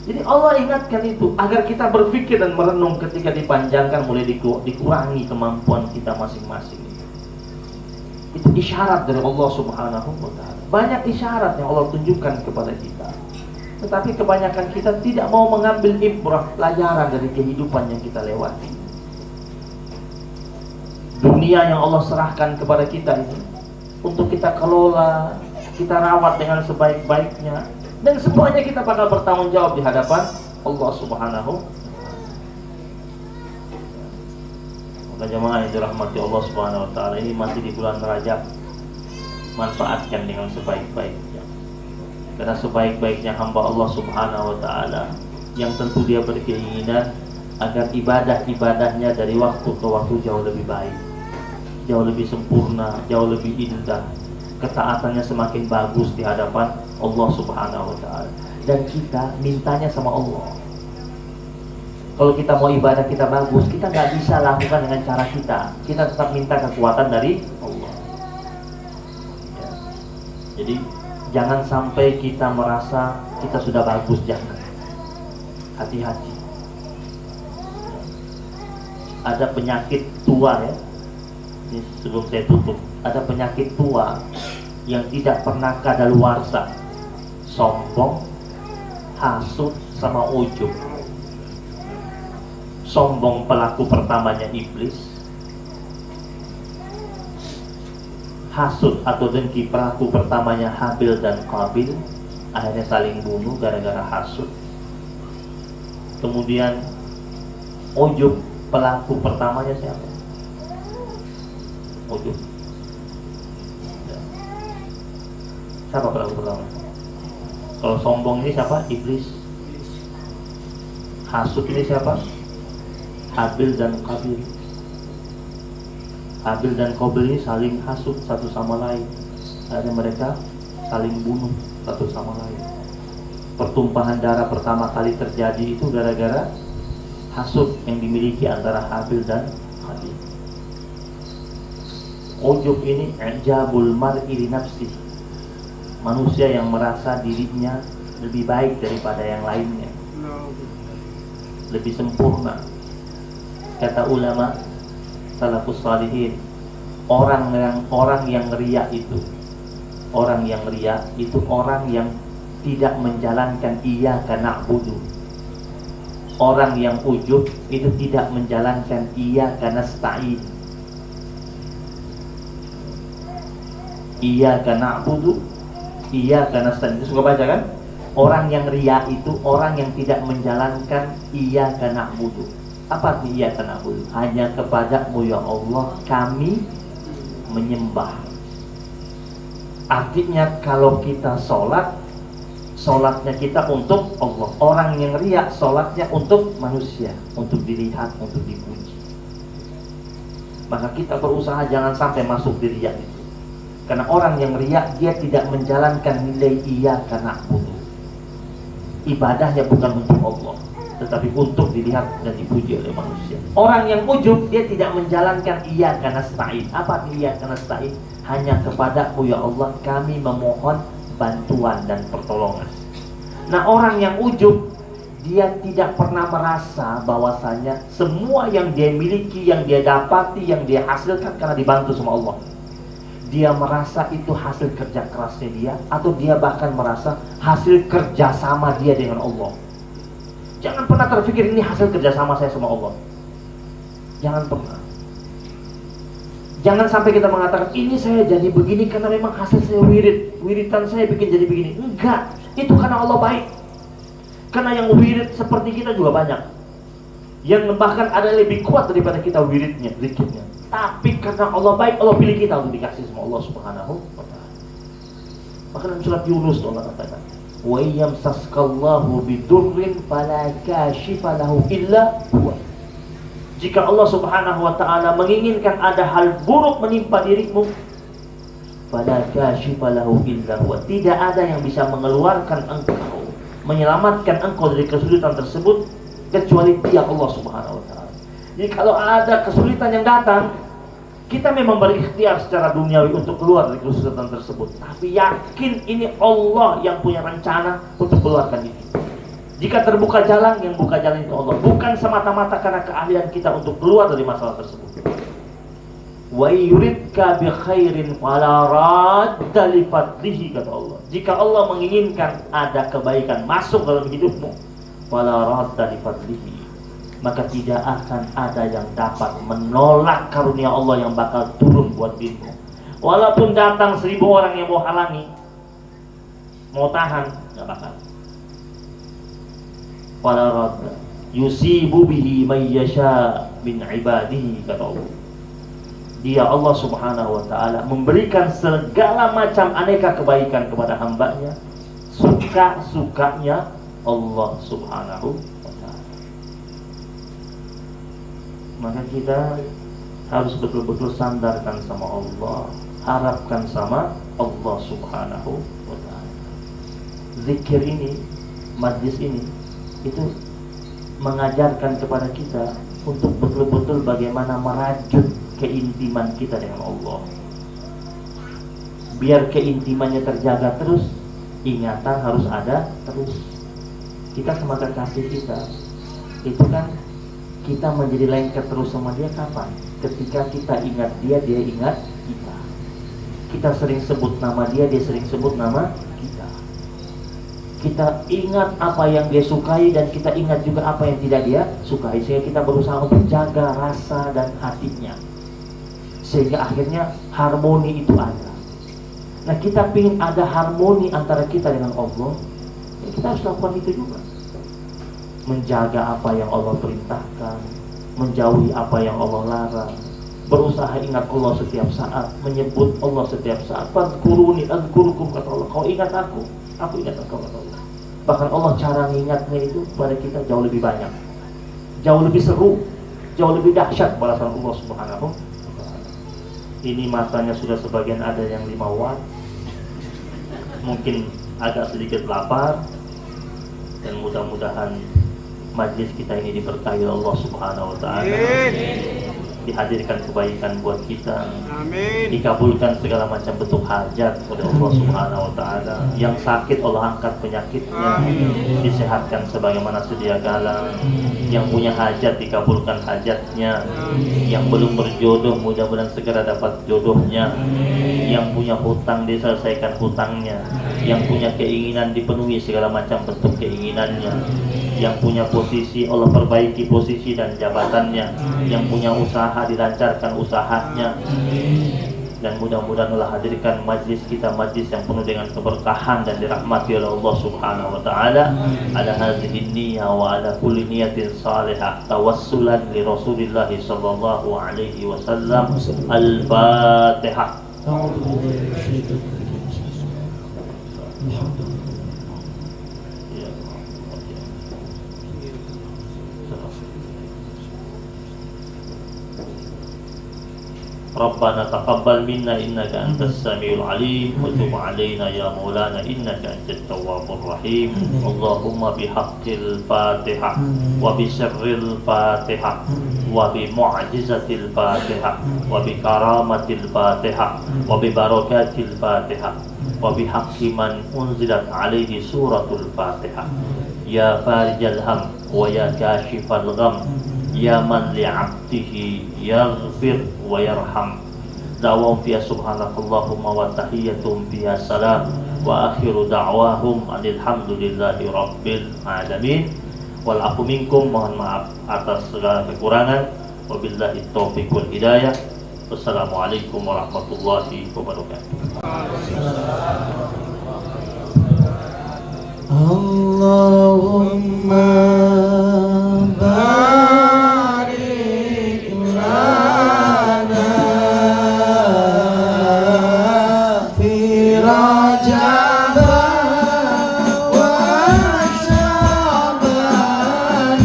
Jadi Allah ingatkan itu agar kita berpikir dan merenung ketika dipanjangkan mulai dikurangi kemampuan kita masing-masing. Itu isyarat dari Allah Subhanahu wa ta'ala. Banyak isyarat yang Allah tunjukkan kepada kita. Tetapi kebanyakan kita tidak mau mengambil ibrah, pelajaran dari kehidupan yang kita lewati. Dunia yang Allah serahkan kepada kita ini untuk kita kelola, kita rawat dengan sebaik-baiknya, dan semuanya kita bakal bertanggung jawab di hadapan Allah Subhanahu. Maka jemaah yang dirahmati Allah Subhanahu wa ta'ala, ini masih di bulan Rajab. Manfaatkan dengan sebaik-baiknya. Karena sebaik-baiknya hamba Allah Subhanahu wa ta'ala, yang tentu dia berkeinginan agar ibadah-ibadahnya dari waktu ke waktu jauh lebih baik, jauh lebih sempurna, jauh lebih indah. Ketaatannya semakin bagus di hadapan Allah Subhanahu wa ta'ala. Dan kita mintanya sama Allah. Kalau kita mau ibadah kita bagus, kita nggak bisa lakukan dengan cara kita. Kita tetap minta kekuatan dari Allah. Jadi jangan sampai kita merasa kita sudah bagus, jangan. Hati-hati. Ada penyakit tua ya. Ini sebelum saya tutup, ada penyakit tua yang tidak pernah kadaluarsa. Sombong, hasud, sama ujub. Sombong pelaku pertamanya iblis. Hasud atau dengki pelaku pertamanya Habil dan Qabil, akhirnya saling bunuh gara-gara hasud. Kemudian ujub, pelaku pertamanya siapa? Ujub. Siapa pelaku pertama? Kalau sombong ini siapa? Iblis. Hasud ini siapa? Habil dan Qabil. Habil dan Qabil ini saling hasud satu sama lain. Akhirnya mereka saling bunuh satu sama lain. Pertumpahan darah pertama kali terjadi itu gara-gara hasud yang dimiliki antara Habil dan Qabil. Ujub ini ijabul mar'i li nafsi. Manusia yang merasa dirinya lebih baik daripada yang lainnya, lebih sempurna. Kata ulama salafus salihin, orang yang riya itu orang yang tidak menjalankan iyyaka na'budu. Orang yang ujub itu tidak menjalankan iyyaka nasta'in. Iyyaka na'budu, iyyaka nasta'in. Itu suka baca kan? Orang yang riya itu orang yang tidak menjalankan iyyaka na'budu. Apa artinya iyyaka na'budu? Hanya kepadamu ya Allah kami menyembah. Artinya kalau kita sholatnya kita untuk Allah. Orang yang riya sholatnya untuk manusia, untuk dilihat, untuk dipuji. Maka kita berusaha jangan sampai masuk di riya itu. Karena orang yang riya dia tidak menjalankan nilai iyyaka na'budu. Ibadahnya bukan untuk Allah, tetapi untuk dilihat dan dipuji oleh manusia. Orang yang ujub dia tidak menjalankan iyyaka nasta'in. Apa iyyaka nasta'in? Hanya kepadamu ya Allah kami memohon bantuan dan pertolongan. Nah, orang yang ujub dia tidak pernah merasa bahwasanya semua yang dia miliki, yang dia dapati, yang dia hasilkan karena dibantu sama Allah. Dia merasa itu hasil kerja kerasnya dia, atau dia bahkan merasa hasil kerjasama dia dengan Allah. Jangan pernah terpikir ini hasil kerjasama saya sama Allah. Jangan pernah. Jangan sampai kita mengatakan ini saya jadi begini karena memang hasil saya wiridan saya bikin jadi begini. Enggak, itu karena Allah baik. Karena yang wirid seperti kita juga banyak, yang bahkan ada lebih kuat daripada kita wiridnya, zikirnya. Tapi karena Allah baik, Allah pilih kita untuk dikasih sama Allah Subhanahu wa ta'ala. Maka dalam surat Yunus Allah katakan, wa yamsaskallahu bidurrin fala kashifa lahu illa huwa. Jika Allah Subhanahu wa ta'ala menginginkan ada hal buruk menimpa dirimu, fala kashifa lahu illa huwa. Tidak ada yang bisa mengeluarkan engkau, menyelamatkan engkau dari kesulitan tersebut kecuali Dia, Allah Subhanahu wa ta'ala. Jadi kalau ada kesulitan yang datang, kita memang berikhtiar secara duniawi untuk keluar dari kesulitan tersebut, tapi yakin ini Allah yang punya rencana untuk keluarkan itu. Jika terbuka jalan, yang buka jalan itu Allah, bukan semata-mata karena keahlian kita untuk keluar dari masalah tersebut. Wa yuridka bi khairin fala radda li fadlihi, kata Allah. Jika Allah menginginkan ada kebaikan masuk dalam hidupmu, fala radda li fadlihi, maka tidak akan ada yang dapat menolak karunia Allah yang bakal turun buat dirimu. Walaupun datang 1000 orang yang mau halangi, mau tahan, gak bakal. Wala radda yusibu bihi may yasha min ibadihi, kata Allah. Dia Allah Subhanahu wa ta'ala memberikan segala macam aneka kebaikan kepada hambanya, suka-sukanya Allah Subhanahu wa ta'ala. Maka kita harus betul-betul sandarkan sama Allah, harapkan sama Allah Subhanahu wa ta'ala. Zikir ini, majlis ini, itu mengajarkan kepada kita untuk betul-betul bagaimana merajut keintiman kita dengan Allah. biar keintimannya terjaga terus, ingatan harus ada terus. Kita sama kekasih kita itu kan, kita menjadi lengket terus sama dia kapan? Ketika kita ingat dia, dia ingat kita. Kita sering sebut nama dia, dia sering sebut nama kita. Kita ingat apa yang dia sukai dan kita ingat juga apa yang tidak dia sukai, sehingga kita berusaha untuk jaga rasa dan hatinya, sehingga akhirnya harmoni itu ada. Nah, kita ingin ada harmoni antara kita dengan Allah, ya kita harus lakukan itu juga. Menjaga apa yang Allah perintahkan, menjauhi apa yang Allah larang, berusaha ingat Allah setiap saat, menyebut Allah setiap saat. Fadhkuruni adzkurukum, kata Allah, kau ingat aku ingat engkau, kata Allah. Bahkan Allah cara mengingatnya itu pada kita jauh lebih banyak, jauh lebih seru, jauh lebih dahsyat balasan Allah Subhanahu wa ta'ala. Ini matanya sudah sebagian ada yang 5 watt, mungkin agak sedikit lapar, dan mudah-mudahan majlis kita ini diberkahi Allah Subhanahu wa ta'ala, dihadirkan kebaikan buat kita, Amin. dikabulkan segala macam bentuk hajat oleh Allah Subhanahu wa ta'ala. Yang sakit Allah angkat penyakitnya, disehatkan sebagaimana sedia kala. Yang punya hajat dikabulkan hajatnya. Yang belum berjodoh mudah-mudahan segera dapat jodohnya. Yang punya hutang diselesaikan hutangnya. Yang punya keinginan dipenuhi segala macam bentuk keinginannya. Yang punya posisi Allah perbaiki posisi dan jabatannya. Yang punya usaha dilancarkan usahanya. Dan mudah-mudahan Allah hadirkan majlis kita majlis yang penuh dengan keberkahan dan dirahmati oleh Allah Subhanahu wa ta'ala. Ala hadhihi niyyah wa ala kulli niyatin salihah tawassulan li Rasulillah sallallahu alaihi wasallam. Al-Fatihah. Rabbana taqabbal minna innaka antas samiul alim wa tub alaina ya maulana innaka antat tawwabur rahim. Allahumma bihaqqil Fatihah wa bi sirril Fatihah wa bi mu'jizatil Fatihah wa bi karamatil Fatihah wa bi barakatil Fatihah wa bi haqqi man unzilat alaihi suratul Fatihah. Ya farijal ham wa ya kashifal gham, ya man li'abdihi yaghfir wa yarham. Da'wahum fiha subhanakallahumma wa tahiyyatuhum fiha salam wa akhiru da'wahum alhamdulillahi rabbil alamin. Wal afu minkum, mohon maaf atas segala kekurangan. Wabillahi taufiq wal hidayah. Wassalamualaikum warahmatullahi wabarakatuh. Allahumma barik lana fi Rajab wa Sya'ban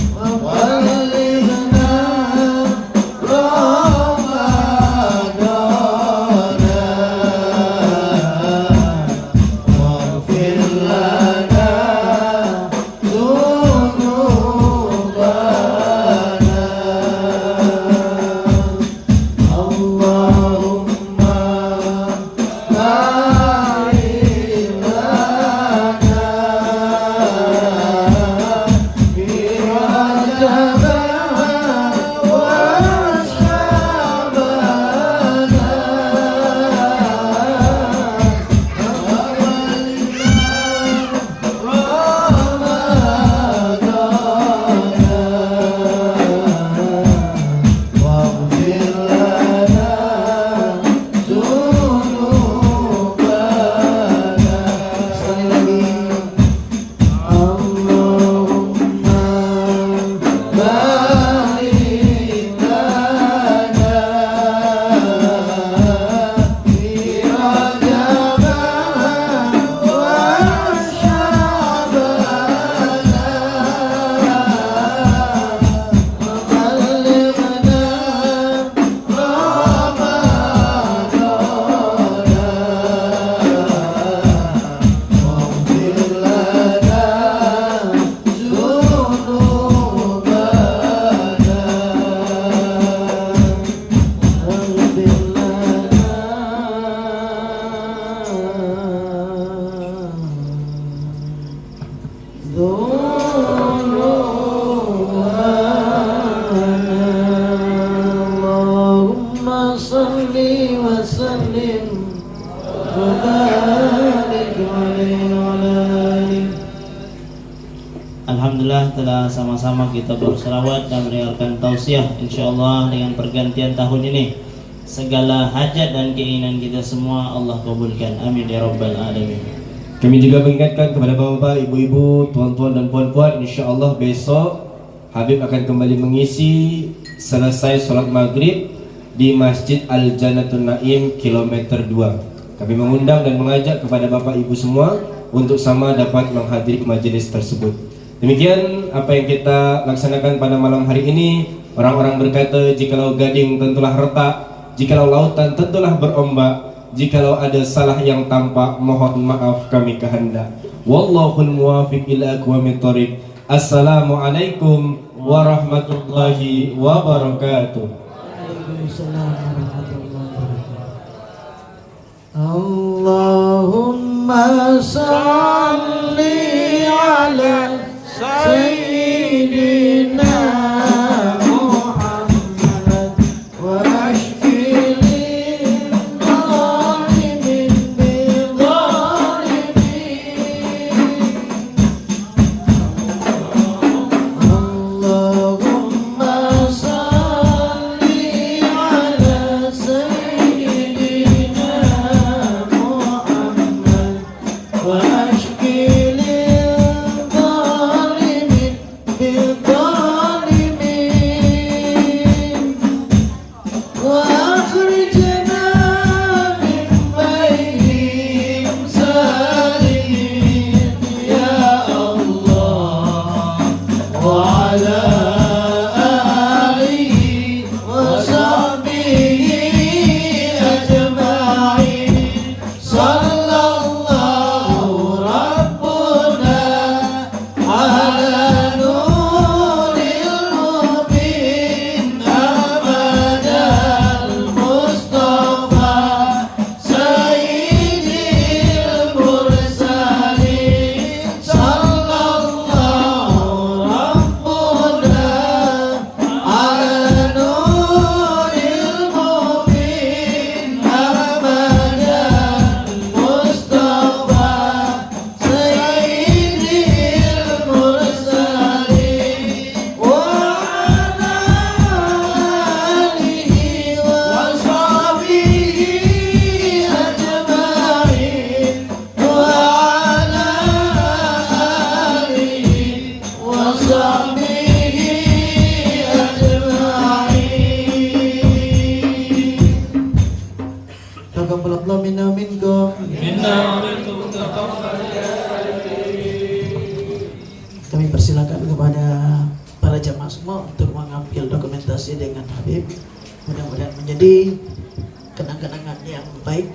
wa balighna Ramadan. وسلم وبارك عليه وعلى آله. Alhamdulillah telah sama-sama kita berselawat dan mendengarkan tausiah, insyaallah dengan pergantian tahun ini segala hajat dan keinginan kita semua Allah kabulkan, amin ya rabbal alamin. Kami juga mengingatkan kepada bapak-bapak, ibu-ibu, tuan-tuan dan puan-puan, insyaallah besok Habib akan kembali mengisi selesai sholat maghrib di Masjid Al-Jannatul Naim kilometer 2. Kami mengundang dan mengajak kepada bapak ibu semua untuk sama dapat menghadiri majelis tersebut. Demikian apa yang kita laksanakan pada malam hari ini. Orang-orang berkata, jikalau gading tentulah retak, jikalau lautan tentulah berombak, jikalau ada salah yang tampak, mohon maaf kami kehendak. Wallahul muwafiq ila aqwamit thoriq. Assalamualaikum warahmatullahi wabarakatuh. Waalaikumsalam warahmatullahi wabarakatuh. Allahumma salli ala Sayyidina Muhammad wa ashkilin zalimin bidzalimin. Allahumma salli ala Sayyidina Muhammad wa ashkilin Kami persilakan kepada para jamaah semua untuk mengambil dokumentasi dengan Habib. Mudah-mudahan menjadi kenang-kenangan yang baik.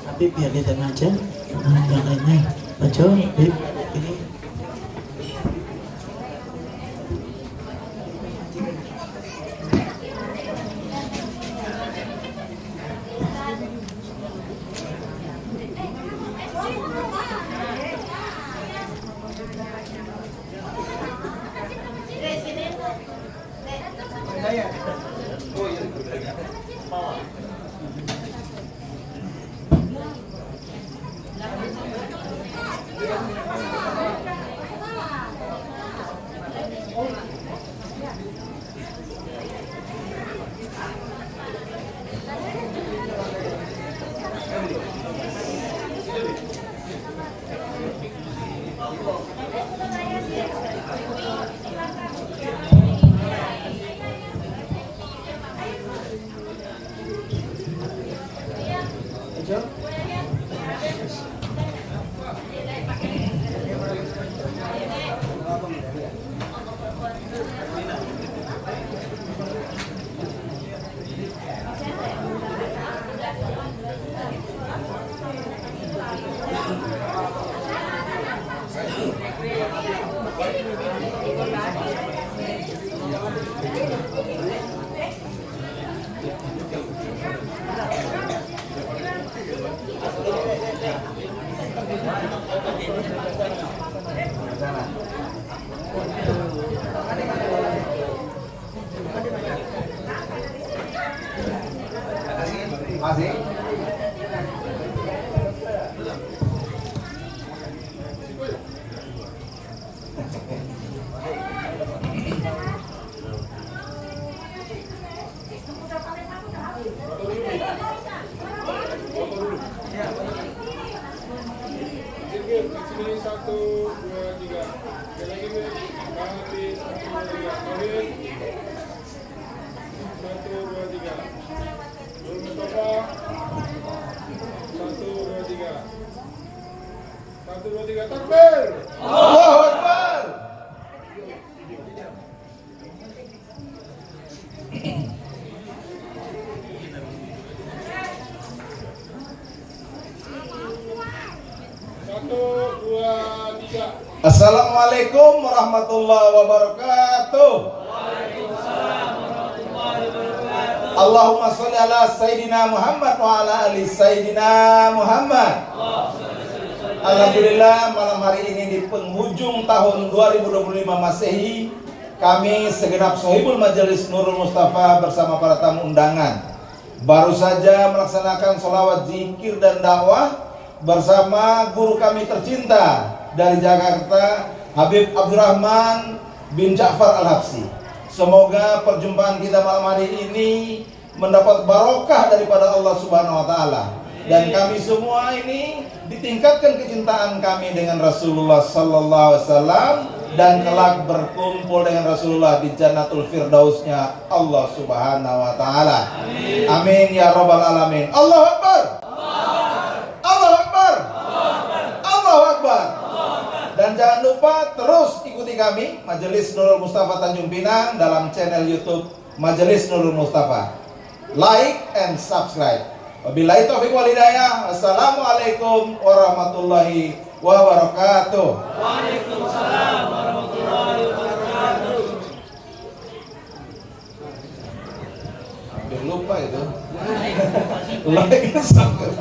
Habib biar di tengah aja, yang lainnya baca Habib ini. Masih. Satu, dua, tiga. Sekali lagi, mati, satu, dua, tiga. Kawin. Satu, dua, tiga. Nur Mustafa. Satu, dua, tiga. Satu, dua, tiga. Takbir. Allahu Akbar. Satu, dua, tiga. Assalamualaikum warahmatullahi wabarakatuh. Allahumma sholli ala Sayyidina Muhammad wa ala ali Sayyidina Muhammad. Alhamdulillah, malam hari ini di penghujung tahun 2025 Masehi, kami segenap Sohibul Majelis Nurul Mustafa bersama para tamu undangan baru saja melaksanakan sholawat zikir dan dakwah bersama guru kami tercinta dari Jakarta, Habib Abdurrahman bin Ja'far Al-Habsyi. Semoga perjumpaan kita malam hari ini mendapat barokah daripada Allah Subhanahu wa taala, dan kami semua ini ditingkatkan kecintaan kami dengan Rasulullah sallallahu alaihi wasallam dan kelak berkumpul dengan Rasulullah di Jannatul Firdausnya Allah Subhanahu wa taala. Amin ya rabbal alamin. Allahu Akbar. Allahu Akbar. Allahu Akbar. Dan jangan lupa terus ikuti kami Majelis Nurul Mustafa Tanjung Pinang dalam channel YouTube Majelis Nurul Mustafa. Like and subscribe. Wabillahi taufiq wal hidayah. Assalamualaikum warahmatullahi wabarakatuh. Waalaikumsalam warahmatullahi wabarakatuh. Hampir lupa itu. Like and subscribe.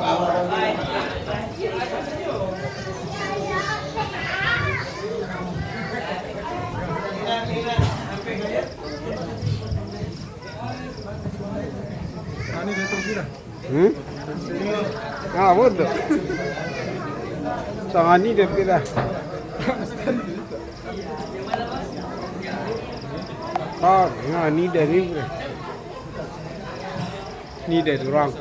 Ah, betul. Sangat ni dia kira. Ah, ni dari ni dari orang.